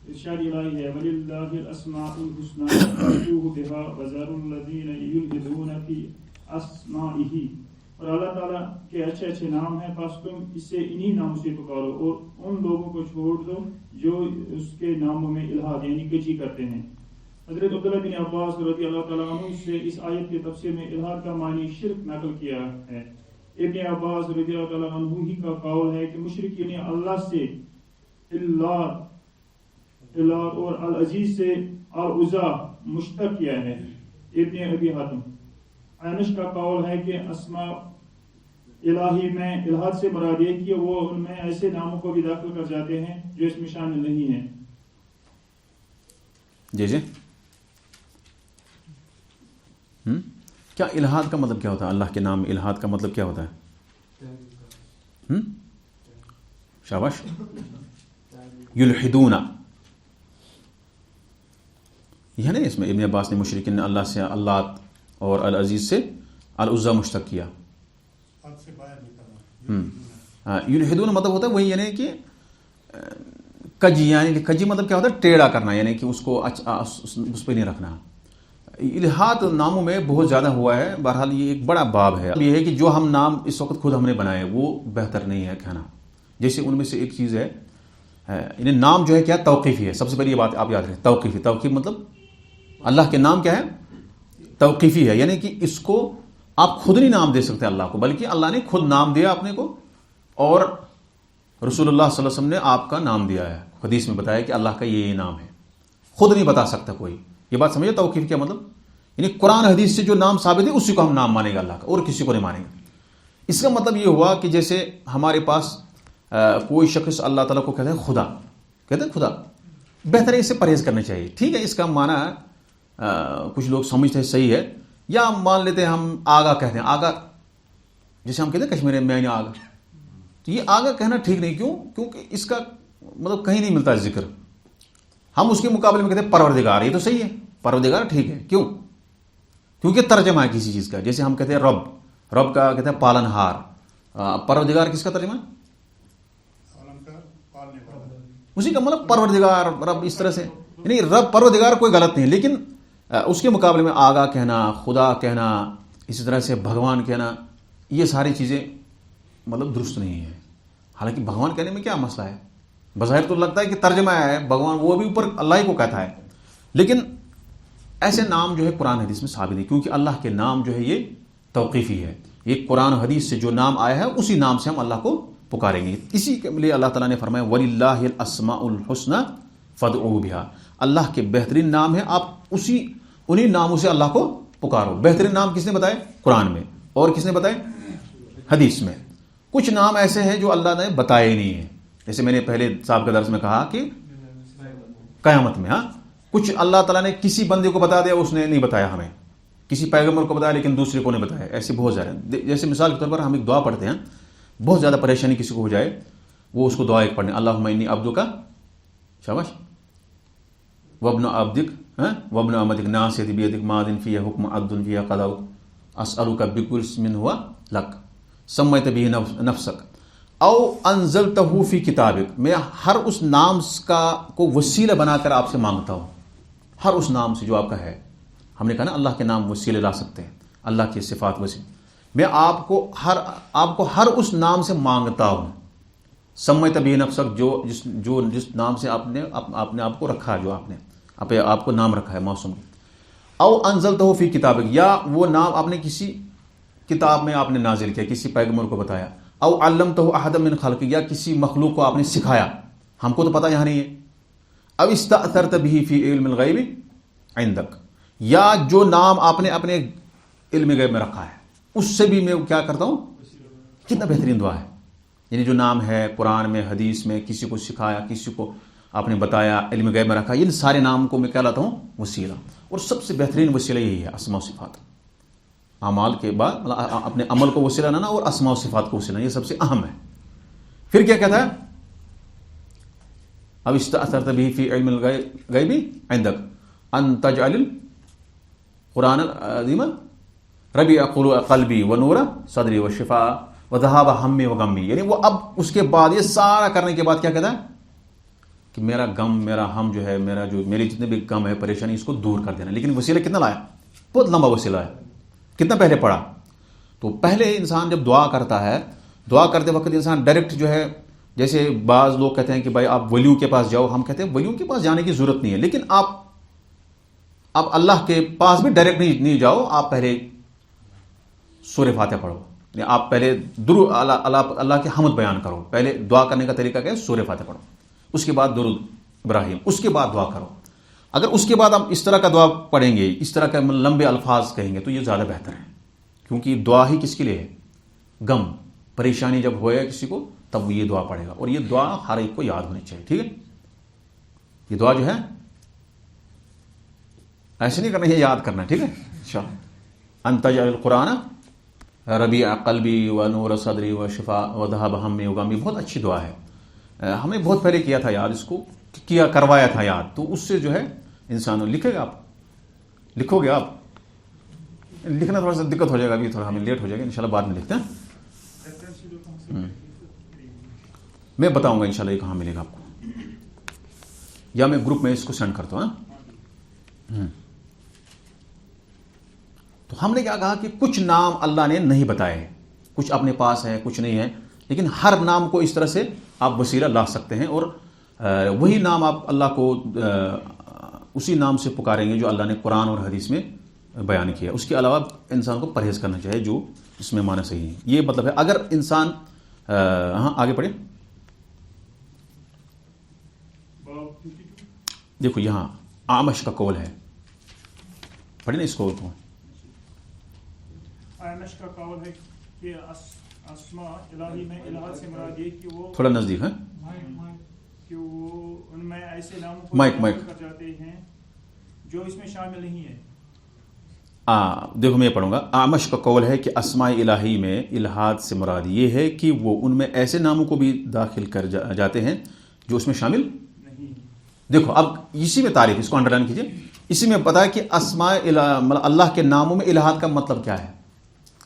ارشاد الہی ہے وَلِلَّهِ الْأَسْمَاءُ الْحُسْنَى فَادْعُوهُ بِهَا وَذَرُوا الَّذِينَ يُلْحِدُونَ فِي أَسْمَائِهِ، اور اللہ تعالیٰ کے اچھے اچھے نام ہیں، پس تم اسے انہی ناموں سے پکارو اور ان لوگوں کو چھوڑ دو جو اس کے ناموں میں الہاد یعنی کجی کرتے ہیں۔ حضرت عبداللہ بن عباس رضی اللہ تعالیٰ عنہ سے اس آیت کے تفسیر میں الہاد کا معنی شرک نقل کیا ہے۔ ابن عباس رضی اللہ تعالیٰ عنہ ہی کا قول ہے کہ مشرکین نے اللہ سے الہاد اور العزیز سے العزا مشتق کیا ہے۔ ابن ابی حاتم عینش کا قول ہے کہ اسماء الہی میں الہاد سے مراد یہ کہ وہ ان میں ایسے ناموں کو بھی داخل کر جاتے ہیں جو اس میں شامل نہیں ہیں۔ جیسے کیا الہاد کا مطلب کیا ہوتا ہے؟ اللہ کے نام الہاد کا مطلب کیا ہوتا ہے؟ شاباش، یلحدون، یہ ہے نا، اس میں ابن عباس نے مشرکین نے اللہ سے اللات اور العزیز سے العزا مشتق کیا۔ یلحدون مطلب ہوتا ہے وہی، یعنی کہ کجی، یعنی کجی مطلب کیا ہوتا ہے؟ ٹیڑھا کرنا، یعنی کہ اس کو اس پہ نہیں رکھنا، الہات ناموں میں بہت زیادہ ہوا ہے. بہرحال یہ ایک بڑا باب ہے. یہ ہے کہ جو ہم نام اس وقت خود ہم نے بنائے وہ بہتر نہیں ہے کہنا. جیسے ان میں سے ایک چیز ہے یعنی نام جو ہے کیا توقیفی ہے. سب سے پہلی یہ بات آپ یاد رکھیں, توقیفی. توقیف مطلب اللہ کے نام کیا ہے, توقیفی ہے, یعنی کہ اس کو آپ خود نہیں نام دے سکتے اللہ کو, بلکہ اللہ نے خود نام دیا اپنے کو اور رسول اللہ صلی اللہ علیہ وسلم نے آپ کا نام دیا ہے. حدیث میں بتایا کہ اللہ کا یہ نام ہے, خود نہیں بتا سکتا کوئی. یہ بات سمجھے توقیف کیا مطلب, یعنی قرآن حدیث سے جو نام ثابت ہے اسی کو ہم نام مانیں گے اللہ کا, اور کسی کو نہیں مانیں گے. اس کا مطلب یہ ہوا کہ جیسے ہمارے پاس کوئی شخص اللہ تعالیٰ کو کہتا ہے خدا, کہتے ہیں خدا, بہتر ہے اس سے پرہیز کرنا چاہیے. ٹھیک ہے, اس کا معنی کچھ لوگ سمجھتے ہیں صحیح ہے, یا مان لیتے ہیں ہم آگا کہتے ہیں. آگا جیسے ہم کہتے ہیں کشمیری میں آگا, تو یہ آگا کہنا ٹھیک نہیں. کیوں؟ کیونکہ اس کا مطلب کہیں نہیں ملتا ذکر. ہم اس کے مقابلے میں کہتے ہیں پروردگار. یہ تو صحیح ہے, پروردگار ٹھیک ہے. کیوں؟ کیونکہ ترجمہ ہے کسی چیز کا. جیسے ہم کہتے ہیں رب, رب کا کہتے ہیں پالن ہار. پروردگار کس کا ترجمہ ہے؟ اسی کا مطلب پروردگار, رب. اس طرح سے یعنی رب پروردگار کوئی غلط نہیں, لیکن اس کے مقابلے میں آگا کہنا, خدا کہنا, اسی طرح سے بھگوان کہنا, یہ ساری چیزیں مطلب درست نہیں ہے. حالانکہ بھگوان کہنے میں کیا مسئلہ ہے؟ بظاہر تو لگتا ہے کہ ترجمہ ہے بھگوان, وہ بھی اوپر اللہ ہی کو کہتا ہے. لیکن ایسے نام جو ہے قرآن حدیث میں ثابت نہیں, کیونکہ اللہ کے نام جو ہے یہ توقیفی ہے. یہ قرآن حدیث سے جو نام آیا ہے اسی نام سے ہم اللہ کو پکاریں گے. اسی کے لیے اللہ تعالیٰ نے فرمایا وَلِلَّهِ الْأَسْمَاءُ الْحُسْنَى فَادْعُوهُ بِهَا. اللہ کے بہترین نام ہے, آپ انہی ناموں سے اللہ کو پکارو. بہترین نام کس نے بتائے؟ قرآن میں. اور کس نے بتائے؟ حدیث میں. کچھ نام ایسے ہیں جو اللہ نے بتائے ہی نہیں ہیں. جیسے میں نے پہلے صاحب کے درس میں کہا کہ قیامت میں, ہاں کچھ اللہ تعالیٰ نے کسی بندے کو بتا دیا, اس نے نہیں بتایا ہمیں. کسی پیغمبر کو بتایا لیکن دوسرے کو نہیں بتایا. ایسے بہت زیادہ. جیسے مثال کے طور پر ہم ایک دعا پڑھتے ہیں, بہت زیادہ پریشانی کسی کو ہو جائے, وہ اس کو دعا ایک پڑھنے, اللہم انی عبدک, شاباش, وابن عبدک وابن امتک ناصیتی بیدک ماضٍ فی حکم عدل فی قضاؤک اسألک بکل اسم ہوا لک سمیت بہ نفسک او انزلتہ فی کتابک. میں ہر اس نام کا کو وسیلہ بنا کر آپ سے مانگتا ہوں, ہر اس نام سے جو آپ کا ہے. ہم نے کہا نا اللہ کے نام وسیلے لا سکتے ہیں, اللہ کی صفات وسیلے. میں آپ کو ہر اس نام سے مانگتا ہوں. سمیت بہ نفسک, جس نام سے آپ نے آپ کو رکھا ہے, جو آپ کو نام رکھا ہے موسم. او انزلتہ فی کتابک, یا وہ نام آپ نے کسی کتاب میں آپ نے نازل کیا, کسی پیغمبر کو بتایا. او علمتہ احد من خلق, یا کسی مخلوق کو آپ نے سکھایا, ہم کو تو پتہ یہاں نہیں ہے. او استأثرت بہ فی علم الغیب عندک, یا جو نام آپ نے اپنے علم غیب میں رکھا ہے اس سے بھی میں کیا کرتا ہوں. کتنا بہترین دعا ہے. یعنی جو نام ہے قرآن میں, حدیث میں, کسی کو سکھایا, کسی کو آپ نے بتایا, علم غیب میں رکھا, ان سارے نام کو میں کیا لاتا ہوں وسیلہ. اور سب سے بہترین وسیلہ یہی ہے اسماء و صفات. اعمال کے بعد اپنے عمل کو وسیلہ لانا اور اسماء و صفات کو وسیلہ, یہ سب سے اہم ہے. پھر کیا کہتا ہے, اب استأثرت به فی علم الغیب عندک ان تجعل القرآن العظیم ربیع قلبی ونور صدری وشفاء وذہاب ہمی وغمی. یعنی وہ اب اس کے بعد یہ سارا کرنے کے بعد کیا کہتا ہے کہ میرا غم, میرا ہم جو ہے, میری جتنے بھی غم ہے, پریشانی, اس کو دور کر دینا. لیکن وسیلہ کتنا لایا, بہت لمبا وسیلہ ہے. کتنا پہلے پڑھا, تو پہلے انسان جب دعا کرتا ہے, دعا کرتے وقت انسان ڈائریکٹ جو ہے, جیسے بعض لوگ کہتے ہیں کہ بھائی آپ ولیوں کے پاس جاؤ, ہم کہتے ہیں ولیوں کے پاس جانے کی ضرورت نہیں ہے, لیکن آپ اللہ کے پاس بھی ڈائریکٹ نہیں جاؤ. آپ پہلے سورہ فاتحہ پڑھو, آپ پہلے درود اللہ کے حمد بیان کرو. پہلے دعا کرنے کا طریقہ کیا ہے, سورہ فاتحہ پڑھو, اس کے بعد درود ابراہیم, اس کے بعد دعا کرو. اگر اس کے بعد ہم اس طرح کا دعا پڑھیں گے, اس طرح کے لمبے الفاظ کہیں گے, تو یہ زیادہ بہتر ہے. کیونکہ دعا ہی کس کے لیے ہے, غم پریشانی جب ہوئے کسی کو تب وہ یہ دعا پڑھے گا. اور یہ دعا ہر ایک کو یاد ہونی چاہیے. ٹھیک ہے, یہ دعا جو ہے ایسے نہیں کرنا, یہ یاد کرنا. ٹھیک ہے, ان تجعل القرآن ربیع قلبی ونور صدری وشفاء وذہاب ہمی وغمی. بہت اچھی دعا ہے, ہم نے بہت پہلے کیا تھا یاد, اس کو کروایا تھا یاد. تو اس سے جو ہے انسان لکھے گا, آپ لکھو گے, آپ لکھنا تھوڑا سا دقت ہو جائے گا, ابھی تھوڑا ہمیں لیٹ ہو جائے گا, انشاءاللہ بعد میں لکھتے ہیں. میں بتاؤں گا انشاءاللہ یہ کہاں ملے گا آپ کو, یا میں گروپ میں اس کو سینڈ کرتا ہوں. تو ہم نے کیا کہا کہ کچھ نام اللہ نے نہیں بتائے، کچھ اپنے پاس ہیں کچھ نہیں ہے، لیکن ہر نام کو اس طرح سے آپ وسیلہ لا سکتے ہیں، اور وہی نام آپ اللہ کو اسی نام سے پکاریں گے جو اللہ نے قرآن اور حدیث میں بیان کیا. اس کے علاوہ انسان کو پرہیز کرنا چاہیے جو اس میں معنی صحیح ہے. یہ مطلب ہے اگر انسان ہاں آگے پڑھیں. دیکھو یہاں آمش کا قول ہے، پڑھیں نا اس قول کو. آمش کا قول ہے کہ اسماء الہی میں الہات سے مراد یہ کہ وہ تھوڑا نزدیک ہے کہ وہ ان میں ایسے ناموں کو مائک کر جاتے ہیں جو اس میں شامل نہیں ہے. دیکھو میں یہ پڑھوں گا. آمش کا قول ہے کہ اسماء الہی میں الہات سے مراد یہ ہے کہ وہ ان میں ایسے ناموں کو بھی داخل کر جاتے ہیں جو اس میں شامل نہیں. دیکھو اب اسی میں تعریف، اس کو انڈر لائن کیجئے. اسی میں پتا ہے کہ اسماء اللہ کے ناموں میں الہات کا مطلب کیا ہے.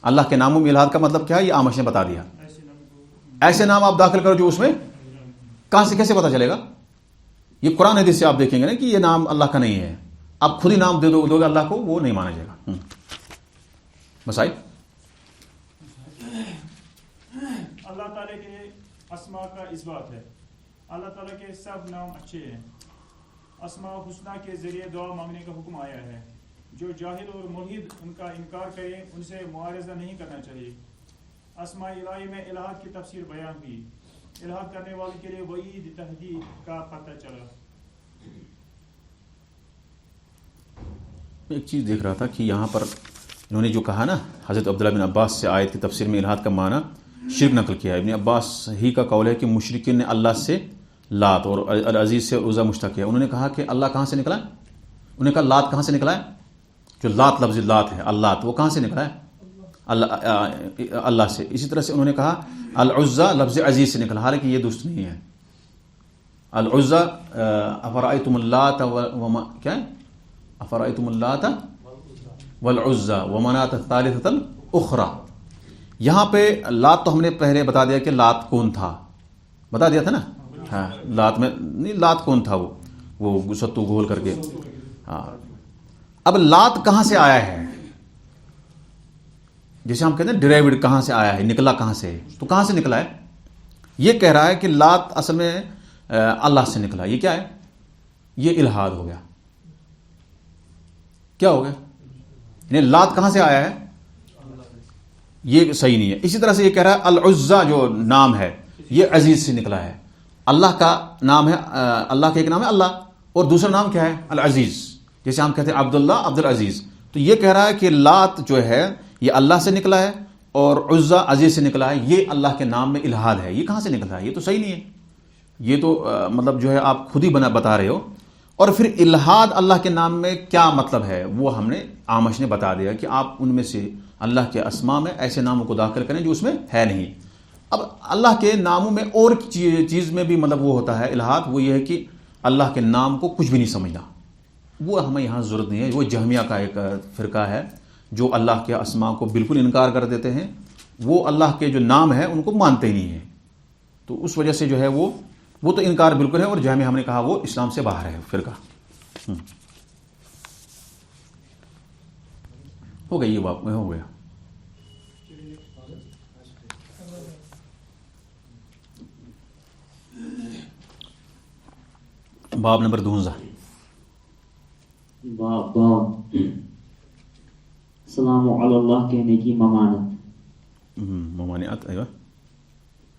اللہ کے ناموں میں الہات کا مطلب کیا ہے یہ آمش نے بتا دیا. ایسے نام آپ داخل کرو جو اس میں، کہاں سے کیسے پتا چلے گا؟ یہ قرآن حدیث سے آپ دیکھیں گے نا کہ یہ نام اللہ کا نہیں ہے. آپ خود ہی نام دے دو گے اللہ کو، وہ نہیں مانا جائے گا. مسائل اللہ تعالیٰ کے اسماء کا اثبات ہے. اللہ تعالیٰ کے سب نام اچھے ہیں. اسماء حسنہ کے ذریعے دعا مانگنے کا حکم آیا ہے. جو جاہل اور ملحد ان کا انکار کریں ان سے معارضہ نہیں کرنا چاہیے. اسماء الہی میں الہات کی تفسیر بیان ہوئی. الہات کرنے والے کے لیے وعید تحدید کا پتہ چلا. میں ایک چیز دیکھ رہا تھا کہ یہاں پر انہوں نے جو کہا نا حضرت عبداللہ بن عباس سے آیت کی تفسیر میں الہات کا معنی شرک نقل کیا ہے. ابن عباس ہی کا قول ہے کہ مشرکین نے اللہ سے لات اور العزیز سے عزا مشتق کیا. انہوں نے کہا کہ اللہ کہاں سے نکلا ہے؟ انہوں نے کہا لات کہاں سے نکلا ہے؟ جو لات لفظ لات ہے اللہ وہ کہاں سے نکلا ہے؟ اللہ سے. اسی طرح سے انہوں نے کہا العزا لفظ عزیز سے نکلا، حالانکہ یہ درست نہیں ہے. العزا افرأیتم اللات کیا ہے؟ افرأیتم اللات والعزا ومناۃ الثالثۃ الاخری. یہاں پہ لات تو ہم نے پہلے بتا دیا کہ لات کون تھا، بتا دیا تھا نا. ہاں لات میں نہیں، لات کون تھا وہ ستو گول کر کے. ہاں اب لات کہاں سے آیا ہے؟ جیسے ہم کہتے ہیں ڈیرائیوڈ کہاں سے آیا ہے، نکلا کہاں سے، تو کہاں سے نکلا ہے؟ یہ کہہ رہا ہے کہ لات اصل میں اللہ سے نکلا. یہ کیا ہے؟ یہ الہاد ہو گیا. کیا ہو گیا؟ یعنی لات کہاں سے آیا ہے؟ یہ صحیح نہیں ہے. اسی طرح سے یہ کہہ رہا ہے العزا جو نام ہے یہ عزیز سے نکلا ہے. اللہ کا نام ہے، اللہ کا ایک نام ہے اللہ، اور دوسرا نام کیا ہے؟ العزیز. جیسے ہم کہتے ہیں عبداللہ عبد العزیز، تو یہ کہہ رہا ہے کہ لات جو ہے یہ اللہ سے نکلا ہے اور عزا عزیز سے نکلا ہے. یہ اللہ کے نام میں الہاد ہے. یہ کہاں سے نکلا ہے؟ یہ تو صحیح نہیں ہے. یہ تو مطلب جو ہے آپ خود ہی بتا رہے ہو. اور پھر الہاد اللہ کے نام میں کیا مطلب ہے وہ ہم نے آمش نے بتا دیا کہ آپ ان میں سے اللہ کے اسماء میں ایسے ناموں کو داخل کریں جو اس میں ہے نہیں. اب اللہ کے ناموں میں اور چیز میں بھی مطلب وہ ہوتا ہے الہاد، وہ یہ ہے کہ اللہ کے نام کو کچھ بھی نہیں سمجھنا. وہ ہمیں یہاں ضرورت نہیں ہے. وہ جہمیہ کا ایک فرقہ ہے جو اللہ کے اسماء کو بالکل انکار کر دیتے ہیں. وہ اللہ کے جو نام ہیں ان کو مانتے ہی نہیں ہیں. تو اس وجہ سے جو ہے وہ تو انکار بالکل ہے. اور جہمیہ ہم نے کہا وہ اسلام سے باہر ہے فرقہ. ہو گئی یہ بات ہو گیا. باب نمبر 12. باب سلام علی اللہ کہنے کی ممانعت. ممانعت ایوہ.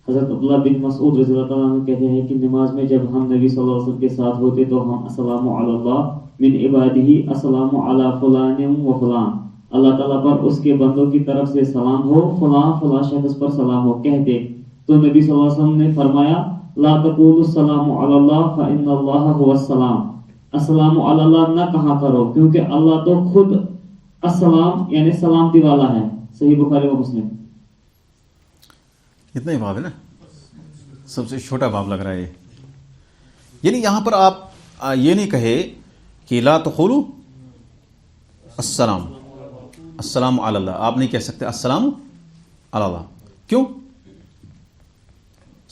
حضرت عبداللہ بن مسعود رضی اللہ عنہ کہتے ہیں کہ نماز میں جب ہم نبی صلی اللہ علیہ وسلم کے ساتھ ہوتے تو ہم السلام علی اللہ من عبادہ السلام علی فلان و فلان، اللہ تعالیٰ پر اس کے بندوں کی طرف سے سلام ہو، فلاں فلاں شخص پر سلام ہو کہتے. تو نبی صلی اللہ علیہ وسلم نے فرمایا لا تقولوا السلام علی اللہ فإن اللہ هو السلام. السلام علی اللہ نہ کہا کرو کیونکہ اللہ تو خود السلام یعنی سلامتی والا ہے. صحیح بخاری و مسلم. اتنا ہی باب ہے نا، سب سے چھوٹا باب لگ رہا ہے یہ. یعنی یہاں پر آپ یہ نہیں کہے کہ لا تقولوا السلام علی اللہ. آپ نہیں کہہ سکتے السلام علی اللہ. کیوں؟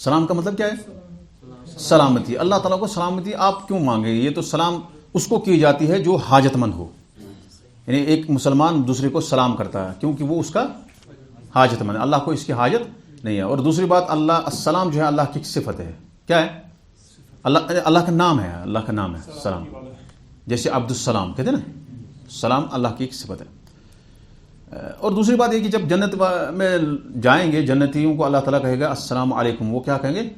سلام کا مطلب کیا ہے؟ سلامتی. اللہ تعالیٰ کو سلامتی آپ کیوں مانگے؟ یہ تو سلام اس کو کی جاتی ہے جو حاجت مند ہو. یعنی ایک مسلمان دوسرے کو سلام کرتا ہے کیونکہ وہ اس کا حاجت مند ہے، اللہ کو اس کی حاجت نہیں ہے. اور دوسری بات، اللہ السلام جو ہے اللہ کی صفت ہے. کیا ہے؟ اللہ کا نام ہے، اللہ کا نام ہے سلام. جیسے عبد السلام کہتے ہیں نا، سلام اللہ کی ایک صفت ہے. اور دوسری بات یہ کہ جب جنت میں جائیں گے جنتیوں کو اللہ تعالیٰ کہے گا السلام علیکم، وہ کیا کہیں گے؟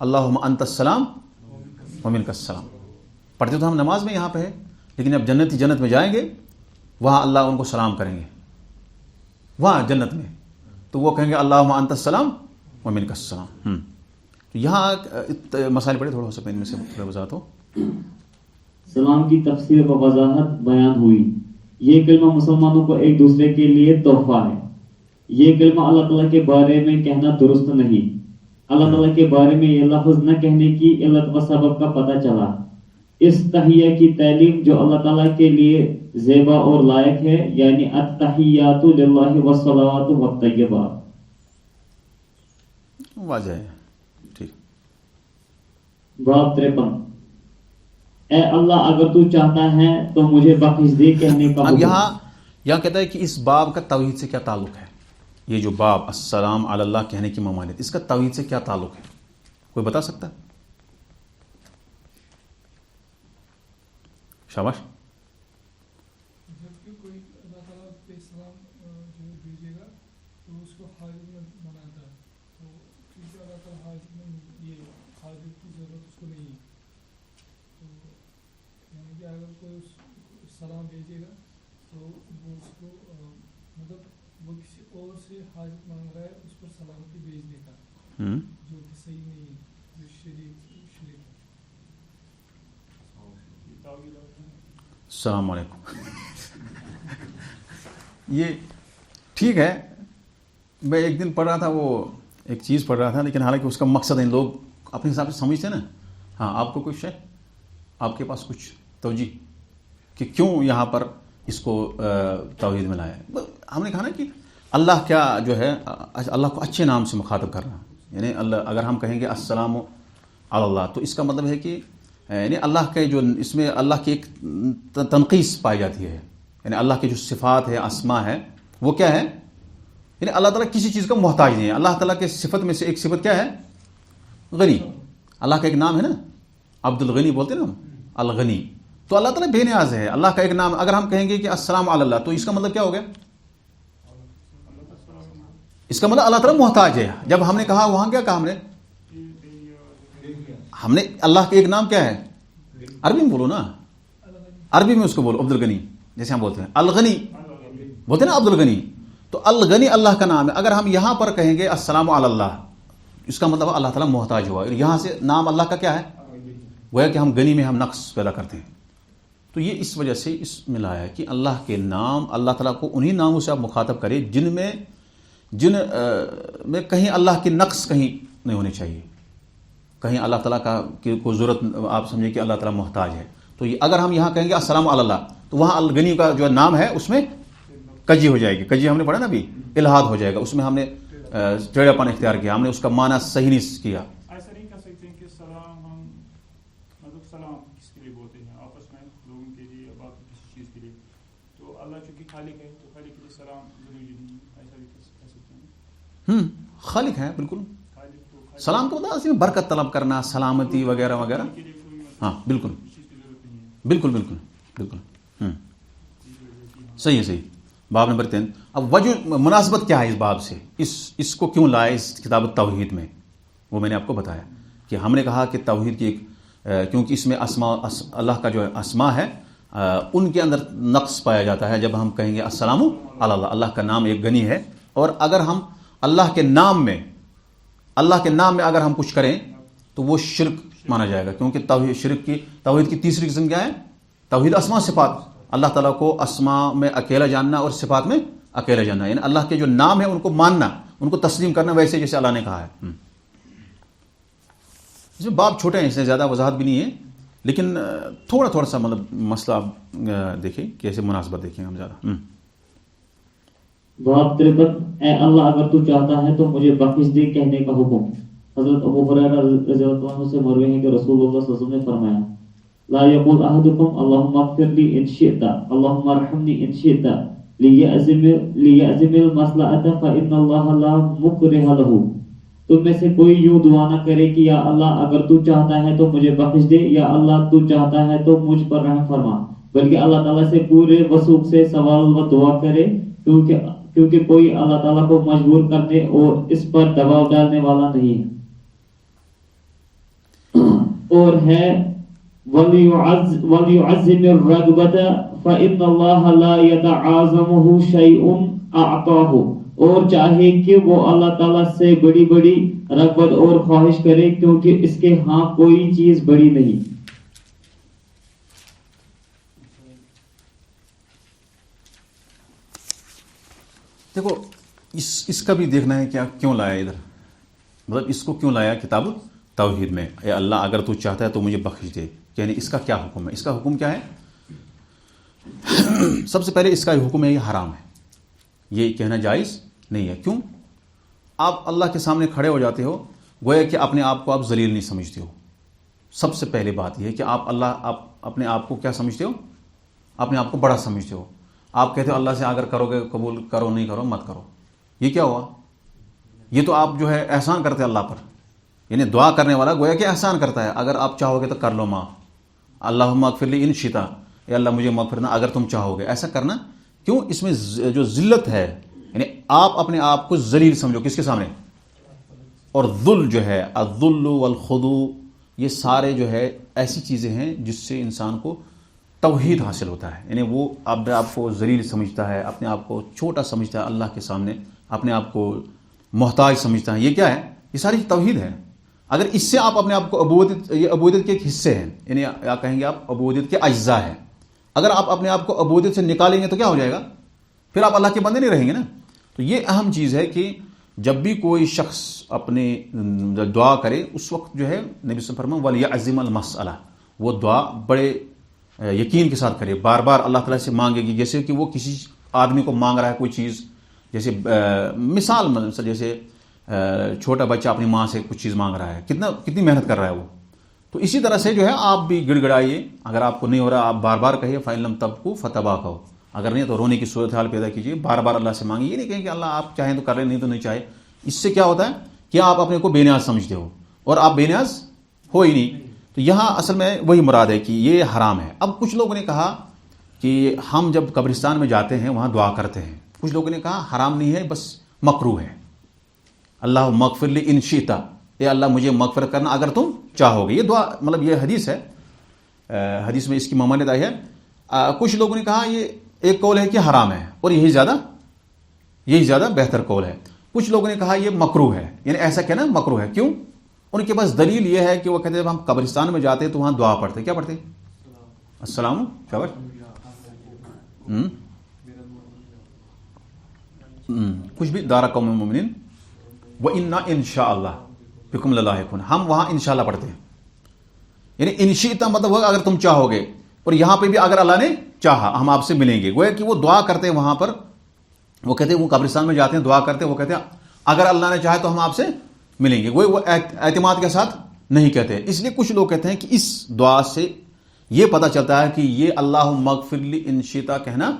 اللہم انت السلام ومنک السلام. پڑھتے تو ہم نماز میں یہاں پہ ہے، لیکن جب جنتی جنت میں جائیں گے وہاں اللہ ان کو سلام کریں گے، وہاں جنت میں تو وہ کہیں گے اللہم انت السلام ومنک السلام. تو یہاں مسائل پڑھے تھوڑا سا ان میں سے تھوڑا وضاحت ہو. سلام کی تفسیر و وضاحت بیان ہوئی. یہ کلمہ مسلمانوں کو ایک دوسرے کے لیے تحفہ ہے. یہ کلمہ اللہ تعالیٰ کے بارے میں کہنا درست نہیں. اللہ تعالیٰ کے بارے میں یہ لفظ نہ کہنے کی علت و سبب کا پتہ چلا. اس تحیہ کی تعلیم جو اللہ تعالیٰ کے لیے زیبا اور لائق ہے، یعنی التحیات للہ والصلوات والطیبات. واضح ہے. ٹھیک. باب 53. اے اللہ اگر تو چاہتا ہے تو مجھے بخش دے کہنے کا. اب یہاں کہتا ہے کہ اس باب کا توحید سے کیا تعلق ہے. یہ جو باب السلام علی اللہ کہنے کی ممانعت، اس کا توحید سے کیا تعلق ہے؟ کوئی بتا سکتا ہے؟ شاباش. جب کہ کوئی اللہ تعالیٰ پہ سلام جو بھیجے گا تو اس کو حاجت میں مناتا ہے، تو کیونکہ اللہ تعالیٰ حاجت میں یہ حاجت کی ضرورت اس کو نہیں ہے، تو یعنی کہ اگر کوئی سلام بھیجے گا تو وہ اس کو مطلب وہ کسی اور سے حاجت مانگ رہا ہے اس پر سلامتی بھیجنے کا، جو کہ صحیح نہیں ہے، جو شریک. السلام علیکم. یہ ٹھیک ہے، میں ایک دن پڑھ رہا تھا، وہ ایک چیز پڑھ رہا تھا، لیکن حالانکہ اس کا مقصد ان لوگ اپنے حساب سے سمجھتے ہیں نا. ہاں، آپ کو کچھ ہے، آپ کے پاس کچھ توجہ کہ کیوں یہاں پر اس کو توحید میں لایا ہے؟ ہم نے کہا نا کہ اللہ کیا جو ہے اللہ کو اچھے نام سے مخاطب کرنا. یعنی اللہ اگر ہم کہیں گے السلام علی اللہ تو اس کا مطلب ہے کہ یعنی اللہ کے جو اس میں اللہ کی ایک تنقیص پائی جاتی ہے. یعنی اللہ کی جو صفات ہے، اسما ہے، وہ کیا ہے؟ یعنی اللہ تعالیٰ کسی چیز کا محتاج نہیں ہے. اللہ تعالیٰ کے صفت میں سے ایک صفت کیا ہے؟ غنی. اللہ کا ایک نام ہے نا، عبد الغنی بولتے ہیں نا، الغنی. تو اللہ تعالیٰ بے نیاز ہے. اللہ کا ایک نام، اگر ہم کہیں گے کہ السلام علی اللہ تو اس کا مطلب کیا ہو گیا؟ اس کا مطلب اللہ تعالیٰ محتاج ہے. جب ہم نے کہا وہاں کیا کہا ہم نے اللہ کے ایک نام کیا ہے؟ عربی میں بولو نا، عربی میں اس کو بولو عبد الغنی، جیسے ہم بولتے ہیں الغنی بولتے ہیں نا، عبد الغنی. تو الغنی اللہ کا نام ہے. اگر ہم یہاں پر کہیں گے السلام علی اللہ، اس کا مطلب اللہ تعالیٰ محتاج ہوا. یہاں سے نام اللہ کا کیا ہے؟ گویا کہ ہم غنی میں ہم نقص پیدا کرتے ہیں. تو یہ اس وجہ سے اس میں لایا ہے کہ اللہ کے نام، اللہ تعالیٰ کو انہی ناموں سے آپ مخاطب کریں جن میں کہیں اللہ کی نقص کہیں نہیں ہونی چاہیے، کہیں اللہ تعالیٰ کا کوئی ضرورت آپ سمجھیں کہ اللہ تعالیٰ محتاج ہے. تو اگر ہم یہاں کہیں گے السلام علی اللہ تو وہاں الغنی کا جو نام ہے اس میں کجی ہو جائے گی. کجی ہم نے پڑھا نا ابھی، الہاد ہو جائے گا. اس میں ہم نے ٹیڑھا پن اختیار کیا، ہم نے اس کا معنی صحیح نہیں کیا. ایسا نہیں کہہ سکتے کہ سلام ہم مطلب سلام کس کے لیے بولتے ہیں؟ آپس میں لوگوں کے لیے یا باقی کسی چیز کے لیے. تو اللہ چونکہ خالق ہے تو خالق کے لیے سلام ضروری نہیں ہے، ایسا بھی کہہ سکتے ہیں. خالق ہے بالکل. سلام تو مطلب برکت طلب کرنا، سلامتی وغیرہ وغیرہ. ہاں بالکل بالکل بالکل بالکل صحیح ہے صحیح. باب نمبر 3. اب وجہ مناسبت کیا ہے اس باب سے، اس کو کیوں لائے اس کتاب التوحید میں؟ وہ میں نے آپ کو بتایا کہ ہم نے کہا کہ توحید کی ایک کیونکہ اس میں اللہ کا جو اسما ہے ان کے اندر نقص پایا جاتا ہے. جب ہم کہیں گے السلام علی اللہ، اللہ کا نام ایک غنی ہے، اور اگر ہم اللہ کے نام میں اگر ہم کچھ کریں تو وہ شرک مانا جائے گا. کیونکہ توحید کی تیسری قسم کیا ہے؟ توحید اسما صفات. اللہ تعالیٰ کو اسما میں اکیلا جاننا اور صفات میں اکیلا جاننا، یعنی اللہ کے جو نام ہیں ان کو ماننا، ان کو تسلیم کرنا ویسے جیسے اللہ نے کہا ہے. اس میں باب چھوٹے ہیں، اس سے زیادہ وضاحت بھی نہیں ہے، لیکن تھوڑا سا مطلب مسئلہ آپ دیکھیں کیسے مناسبت دیکھیں ہم زیادہ. باب 53. اے اللہ اگر تو چاہتا ہے تو مجھے بخش دے کہنے کا حکم. حضرت ابو ہریرہ رضی اللہ عنہ سے مروی ہے کہ رسول اللہ صلی اللہ علیہ وسلم نے فرمایا لا يقول أحدكم اللهم اغفر لي إن شئت اللهم ارحمني إن شئت ليعزم المصلحة فإن الله لا مكره له. تم میں سے کوئی یوں دعا نہ کرے کہ یا اللہ اگر تو چاہتا ہے تو مجھے بخش دے، یا اللہ تو چاہتا ہے تو مجھ پر رحم فرما، بلکہ اللہ تعالیٰ سے پورے وثوق سے سوال و دعا کرے، کیونکہ کوئی اللہ تعالیٰ کو مجبور کرنے اور اس پر دباؤ ڈالنے والا نہیں ہے. اور ہے وَلْيُعَزِّمِ الرَّغْبَةَ فَإِنَّ اللَّهَ لَا يَتَعَاظَمُهُ شَيْءٌ أَعْطَاهُ. اور چاہے کہ وہ اللہ تعالیٰ سے بڑی بڑی رغبت اور خواہش کرے، کیونکہ اس کے ہاں کوئی چیز بڑی نہیں. دیکھو اس کا بھی دیکھنا ہے کہ کیوں لایا ادھر، مطلب اس کو کیوں لایا کتاب توحید میں. اے اللہ اگر تو چاہتا ہے تو مجھے بخش دے، یعنی اس کا کیا حکم ہے؟ اس کا حکم کیا ہے؟ سب سے پہلے اس کا حکم ہے یہ حرام ہے، یہ کہنا جائز نہیں ہے. کیوں؟ آپ اللہ کے سامنے کھڑے ہو جاتے ہو، گویا کہ اپنے آپ کو آپ ذلیل نہیں سمجھتے ہو. سب سے پہلے بات یہ ہے کہ آپ اپنے آپ کو کیا سمجھتے ہو؟ اپنے آپ کو بڑا سمجھتے ہو. آپ کہتے ہو اللہ سے اگر کرو گے قبول کرو، نہیں کرو مت کرو. یہ کیا ہوا؟ یہ تو آپ جو ہے احسان کرتے اللہ پر، یعنی دعا کرنے والا گویا کہ احسان کرتا ہے. اگر آپ چاہو گے تو کر لو معاف، اللہم اغفر لی ان شئت، اے اللہ مجھے معاف کرنا اگر تم چاہو گے. ایسا کرنا کیوں؟ اس میں جو ذلت ہے، یعنی آپ اپنے آپ کو ذلیل سمجھو کس کے سامنے. اور ذل جو ہے، الذل والخضوع، یہ سارے جو ہے ایسی چیزیں ہیں جس سے انسان کو توحید حاصل ہوتا ہے. یعنی وہ اپنے آپ کو ذلیل سمجھتا ہے، اپنے آپ کو چھوٹا سمجھتا ہے اللہ کے سامنے، اپنے آپ کو محتاج سمجھتا ہے. یہ کیا ہے؟ یہ ساری توحید ہے. اگر اس سے آپ اپنے آپ کو عبودیت، یہ عبودیت کے ایک حصے ہیں، یعنی یا کہیں گے آپ عبودیت کے اجزاء ہیں. اگر آپ اپنے آپ کو عبودیت سے نکالیں گے تو کیا ہو جائے گا؟ پھر آپ اللہ کے بندے نہیں رہیں گے نا. تو یہ اہم چیز ہے کہ جب بھی کوئی شخص اپنے دعا کرے اس وقت جو ہے نبی صلی اللہ علیہ وسلم فرمایا وَلْيَعْزِمَ الْمَسْأَلَةَ، وہ دعا بڑے یقین کے ساتھ کرے، بار بار اللہ تعالیٰ سے مانگے گی. جیسے کہ وہ کسی آدمی کو مانگ رہا ہے کوئی چیز، جیسے مثال جیسے چھوٹا بچہ اپنی ماں سے کچھ چیز مانگ رہا ہے، کتنی محنت کر رہا ہے وہ. تو اسی طرح سے جو ہے آپ بھی گڑ گڑائیے. اگر آپ کو نہیں ہو رہا آپ بار بار کہیے فَإِن لَمْ تَبْكُوا فَتَبَاكَوْا، اگر نہیں تو رونے کی صورتحال پیدا کیجیے، بار بار اللہ سے مانگیے. یہ نہیں کہیں کہ اللہ آپ چاہیں تو کر لیں، نہیں تو نہیں چاہے. اس سے کیا ہوتا ہے کہ آپ اپنے کو بے نیاز سمجھتے ہو اور آپ بے نیاز ہو ہی نہیں. تو یہاں اصل میں وہی مراد ہے کہ یہ حرام ہے. اب کچھ لوگوں نے کہا کہ ہم جب قبرستان میں جاتے ہیں وہاں دعا کرتے ہیں. کچھ لوگوں نے کہا حرام نہیں ہے، بس مکروہ ہے. اللہ مغفر لی ان شئت، اے اللہ مجھے مغفرت کرنا اگر تم چاہو گے. یہ دعا مطلب یہ حدیث ہے، حدیث میں اس کی ممانعت آئی ہے. کچھ لوگوں نے کہا یہ ایک قول ہے کہ حرام ہے اور یہی زیادہ بہتر قول ہے. کچھ لوگوں نے کہا یہ مکروہ ہے، یعنی ایسا کہنا مکروہ ہے. کیوں؟ ان کے پاس دلیل یہ ہے کہ وہ کہتے ہیں جب ہم قبرستان میں جاتے ہیں تو وہاں دعا پڑھتے. کیا پڑھتے؟ السلام شاباش. کچھ بھی دار قوم مومنین وَإِنَّا إِنشَاءَ اللَّهُ بِكُمْ لَلَاحِقُونَ، ہم وہاں انشاءاللہ پڑھتے ہیں. یعنی ان شئت مطلب ہوگا اگر تم چاہو گے، اور یہاں پہ بھی اگر اللہ نے چاہا ہم آپ سے ملیں گے. گویا کہ وہ دعا کرتے ہیں وہاں پر، وہ کہتے ہیں وہ قبرستان میں جاتے ہیں دعا کرتے ہیں، وہ کہتے ہیں اگر اللہ نے چاہا تو ہم آپ سے ملیں گے. وہ اعتماد کے ساتھ نہیں کہتے. اس لیے کچھ لوگ کہتے ہیں کہ اس دعا سے یہ پتہ چلتا ہے کہ یہ اللہ مغفر لی ان شئت کہنا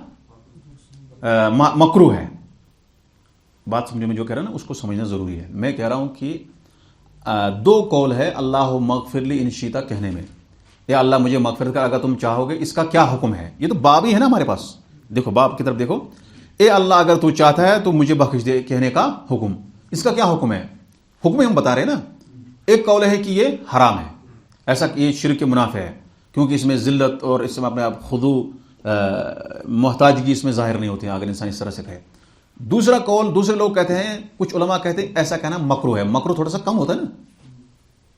مکروہ ہے. بات سمجھے میں جو کہہ رہا ہوں نا اس کو سمجھنا ضروری ہے. میں کہہ رہا ہوں کہ دو قول ہے اللہ مغفر لی ان شئت کہنے میں. یا اللہ مجھے مغفرت کر اگر تم چاہو گے، اس کا کیا حکم ہے؟ یہ تو باب ہی ہے نا ہمارے پاس. دیکھو باب کی طرف دیکھو. اے اللہ اگر تو چاہتا ہے تو مجھے بخش دے کہنے کا حکم. اس کا کیا حکم ہے؟ حکم ہم بتا رہے ہیں نا. ایک قول ہے کہ یہ حرام ہے، ایسا یہ شرک منافع ہے، کیونکہ اس میں ذلت اور اس میں اپنے آپ خضوع محتاجگی اس میں ظاہر نہیں ہوتی ہے اگر انسان اس طرح سے کہے. دوسرا قول دوسرے لوگ کہتے ہیں، کچھ علماء کہتے ہیں ایسا کہنا مکروہ ہے. مکروہ تھوڑا سا کم ہوتا ہے نا،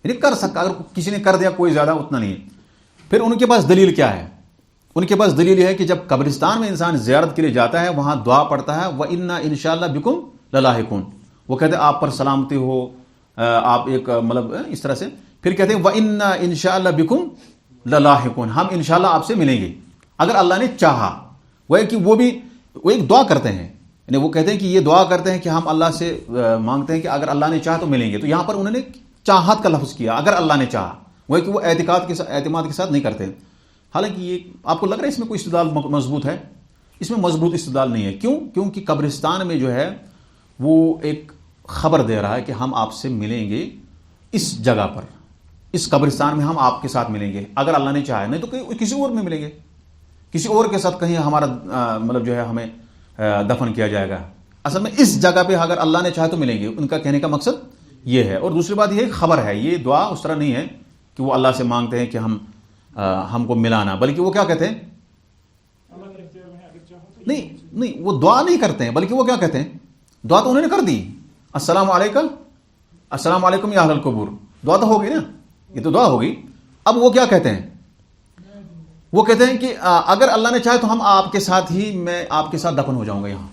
یعنی کر سکتا، اگر کسی نے کر دیا کوئی زیادہ اتنا نہیں. پھر ان کے پاس دلیل کیا ہے؟ ان کے پاس دلیل یہ ہے کہ جب قبرستان میں انسان زیارت کے لیے جاتا ہے وہاں دعا پڑھتا ہے وَإِنَّا إِنشَاءَ اللَّهُ بِكُمْ لَلَاحِقُونَ. وہ کہتے ہیں آپ پر سلامتی ہو، آپ ایک مطلب اس طرح سے. پھر کہتے ہیں وَإِنَّا إِنشَاءَ اللَّهُ بِكُمْ لَلَاحِقُونَ، ہم انشاءاللہ آپ سے ملیں گے اگر اللہ نے چاہا. وہ کہ وہ بھی وہ ایک دعا کرتے ہیں، یعنی وہ کہتے ہیں کہ یہ دعا کرتے ہیں کہ ہم اللہ سے مانگتے ہیں کہ اگر اللہ نے چاہا تو ملیں گے. تو یہاں پر انہوں نے چاہت کا لفظ کیا، اگر اللہ نے چاہا. وہ ہے کہ وہ اعتماد کے ساتھ نہیں کرتے. حالانکہ یہ آپ کو لگ رہا ہے اس میں کوئی استدلال مضبوط ہے؟ اس میں مضبوط استدلال نہیں ہے. کیوں؟ کیونکہ قبرستان میں جو ہے وہ ایک خبر دے رہا ہے کہ ہم آپ سے ملیں گے اس جگہ پر، اس قبرستان میں ہم آپ کے ساتھ ملیں گے اگر اللہ نے چاہا، نہیں تو کسی اور میں ملیں گے، کسی اور کے ساتھ کہیں ہمارا مطلب جو ہے ہمیں دفن کیا جائے گا. اصل میں اس جگہ پہ اگر اللہ نے چاہا تو ملیں گے. ان کا کہنے کا مقصد یہ ہے. اور دوسری بات یہ خبر ہے، یہ دعا اس طرح نہیں ہے کہ وہ اللہ سے مانگتے ہیں کہ ہم کو ملانا، بلکہ وہ کیا کہتے ہیں؟ نہیں وہ دعا نہیں کرتے ہیں، بلکہ وہ کیا کہتے ہیں؟ دعا تو انہوں نے کر دی، السلام علیکم السلام علیکم یا اہل القبور، دعا تو ہوگی نا، یہ تو دعا ہوگی. اب وہ کیا کہتے ہیں؟ وہ کہتے ہیں کہ اگر اللہ نے چاہے تو ہم آپ کے ساتھ ہی، میں آپ کے ساتھ دفن ہو جاؤں گا یہاں.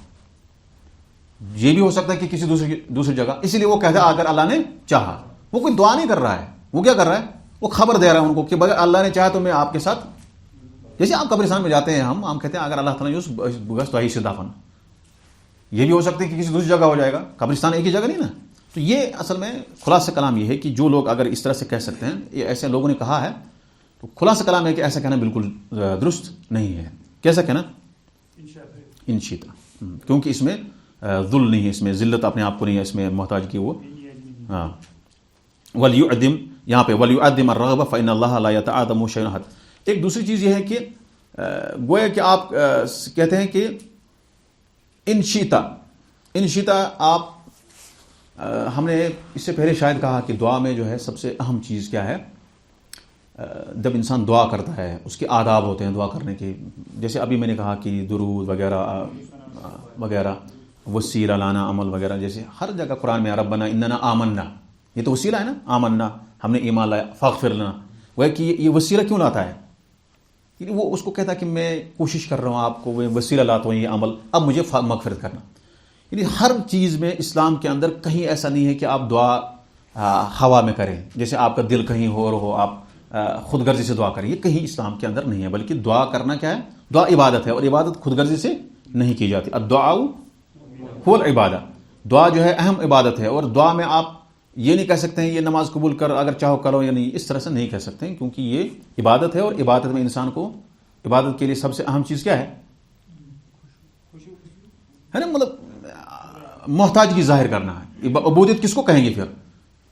یہ بھی ہو سکتا ہے کہ کسی دوسری جگہ. اسی لیے وہ کہتا ہے اگر اللہ نے چاہا. وہ کوئی دعا نہیں کر رہا ہے، وہ کیا کر رہا ہے؟ وہ خبر دے رہا ہے ان کو کہ اگر اللہ نے چاہا تو میں آپ کے ساتھ، جیسے آپ قبرستان میں جاتے ہیں ہم کہتے ہیں اگر اللہ تعالیٰ نے تو ہی سے دفن. یہ بھی ہو سکتا ہے کہ کسی دوسری جگہ ہو جائے گا، قبرستان ایک ہی جگہ نہیں نا. تو یہ اصل میں خلاصہ کلام یہ ہے کہ جو لوگ اگر اس طرح سے کہہ سکتے ہیں، یہ ایسے لوگوں نے کہا ہے، تو خلاصہ کلام ہے کہ ایسا کہنا بالکل درست نہیں ہے. کیسا کہنا؟ انشیتا، کیونکہ اس میں ذل نہیں ہے، اس میں ذلت اپنے آپ کو نہیں ہے، اس میں محتاج کی وہ. ہاں ولیعدم، یہاں پہ ولیعدم الرغبہ فإن اللہ لا يتعاظم شیء احد. ایک دوسری چیز یہ ہے کہ گویا کہ آپ کہتے ہیں کہ انشیتا آپ، ہم نے اس سے پہلے شاید کہا کہ دعا میں جو ہے سب سے اہم چیز کیا ہے؟ جب انسان دعا کرتا ہے اس کے آداب ہوتے ہیں دعا کرنے کے. جیسے ابھی میں نے کہا کہ درود وغیرہ وسیلہ لانا، عمل وغیرہ، جیسے ہر جگہ قرآن میں ربنا اننا آمنا، یہ تو وسیلہ ہے نا، آمنا ہم نے ایمان لایا، فاغفر لنا. وہ کہ یہ وسیلہ کیوں لاتا ہے؟ وہ اس کو کہتا ہے کہ میں کوشش کر رہا ہوں آپ کو، وہ وسیلہ لاتا ہوں یہ عمل، اب مجھے مغفرت کرنا. یعنی ہر چیز میں اسلام کے اندر کہیں ایسا نہیں ہے کہ آپ دعا ہوا میں کریں، جیسے آپ کا دل کہیں اور ہو آپ خود غرضی سے دعا کریں. یہ کہیں اسلام کے اندر نہیں ہے، بلکہ دعا کرنا کیا ہے؟ دعا عبادت ہے، اور عبادت خود غرضی سے نہیں کی جاتی. الدعاء هو العبادہ، دعا جو ہے اہم عبادت ہے. اور دعا میں آپ یہ نہیں کہہ سکتے ہیں یہ نماز قبول کر، اگر چاہو کرو یا نہیں، اس طرح سے نہیں کہہ سکتے ہیں، کیونکہ یہ عبادت ہے. اور عبادت میں انسان کو، عبادت کے لیے سب سے اہم چیز کیا ہے نا؟ مطلب محتاجگی ظاہر کرنا ہے. عبودیت کس کو کہیں گے پھر؟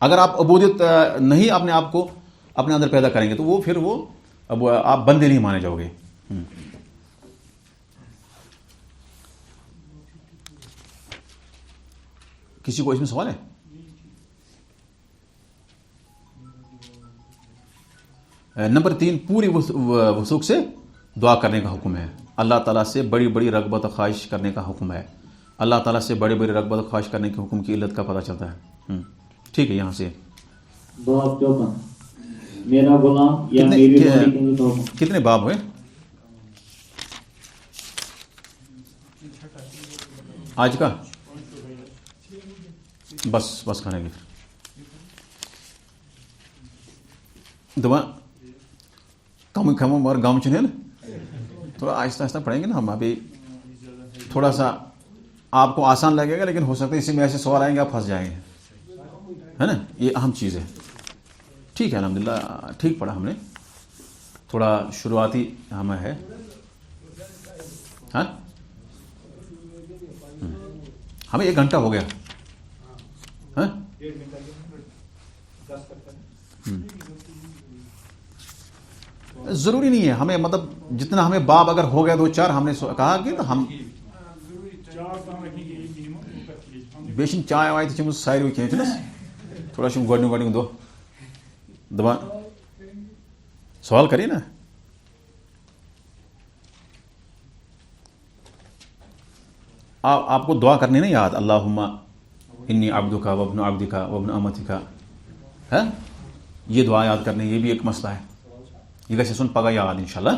اگر آپ عبودیت نہیں اپنے آپ کو اپنے اندر پیدا کریں گے تو پھر اب آپ بندے نہیں مانے جاؤ گے. کسی کو اس میں سوال ہے؟ نمبر 3، پوری وثوق سے دعا کرنے کا حکم ہے. اللہ تعالیٰ سے بڑی بڑی رغبت و خواہش کرنے کا حکم ہے. اللہ تعالیٰ سے بڑی بڑی رغبت و خواہش کرنے کے حکم کی علت کا پتہ چلتا ہے. ٹھیک ہے، یہاں سے باب 54، میرا غلام یا میری روٹی کہیں تو. کتنے باب ہوئے آج کا؟ بس کھانے کی دعا کم اور گاؤں چنے نا، تھوڑا آہستہ پڑھیں گے نا ہم. ابھی تھوڑا سا آپ کو آسان لگے گا، لیکن ہو سکتا ہے اسی میں ایسے سوال آئیں گے آپ پھنس جائیں گے، ہے نا. یہ اہم چیز ہے. ٹھیک ہے، الحمدللہ ٹھیک پڑھا ہم نے. تھوڑا شروعاتی ہمیں ہے. ہاں ہمیں 1 گھنٹہ ہو گیا. ہاں ضروری نہیں ہے ہمیں، مطلب جتنا ہمیں باب اگر ہو گیا 2-4 ہم نے کہا کہ ہم بیشن چائے وائے تو ساری کھیت نا تھوڑا گۄڈنیُک دۄہ دپان سوال کریے نا. آپ کو دعا کرنی نا یاد، اللہم انی عبدک وابن عبدک وابن امتک، ہے یہ دعا یاد کرنے. یہ بھی ایک مسئلہ ہے، یہ گژھِ آسُن پگاہ یاد انشاءاللہ.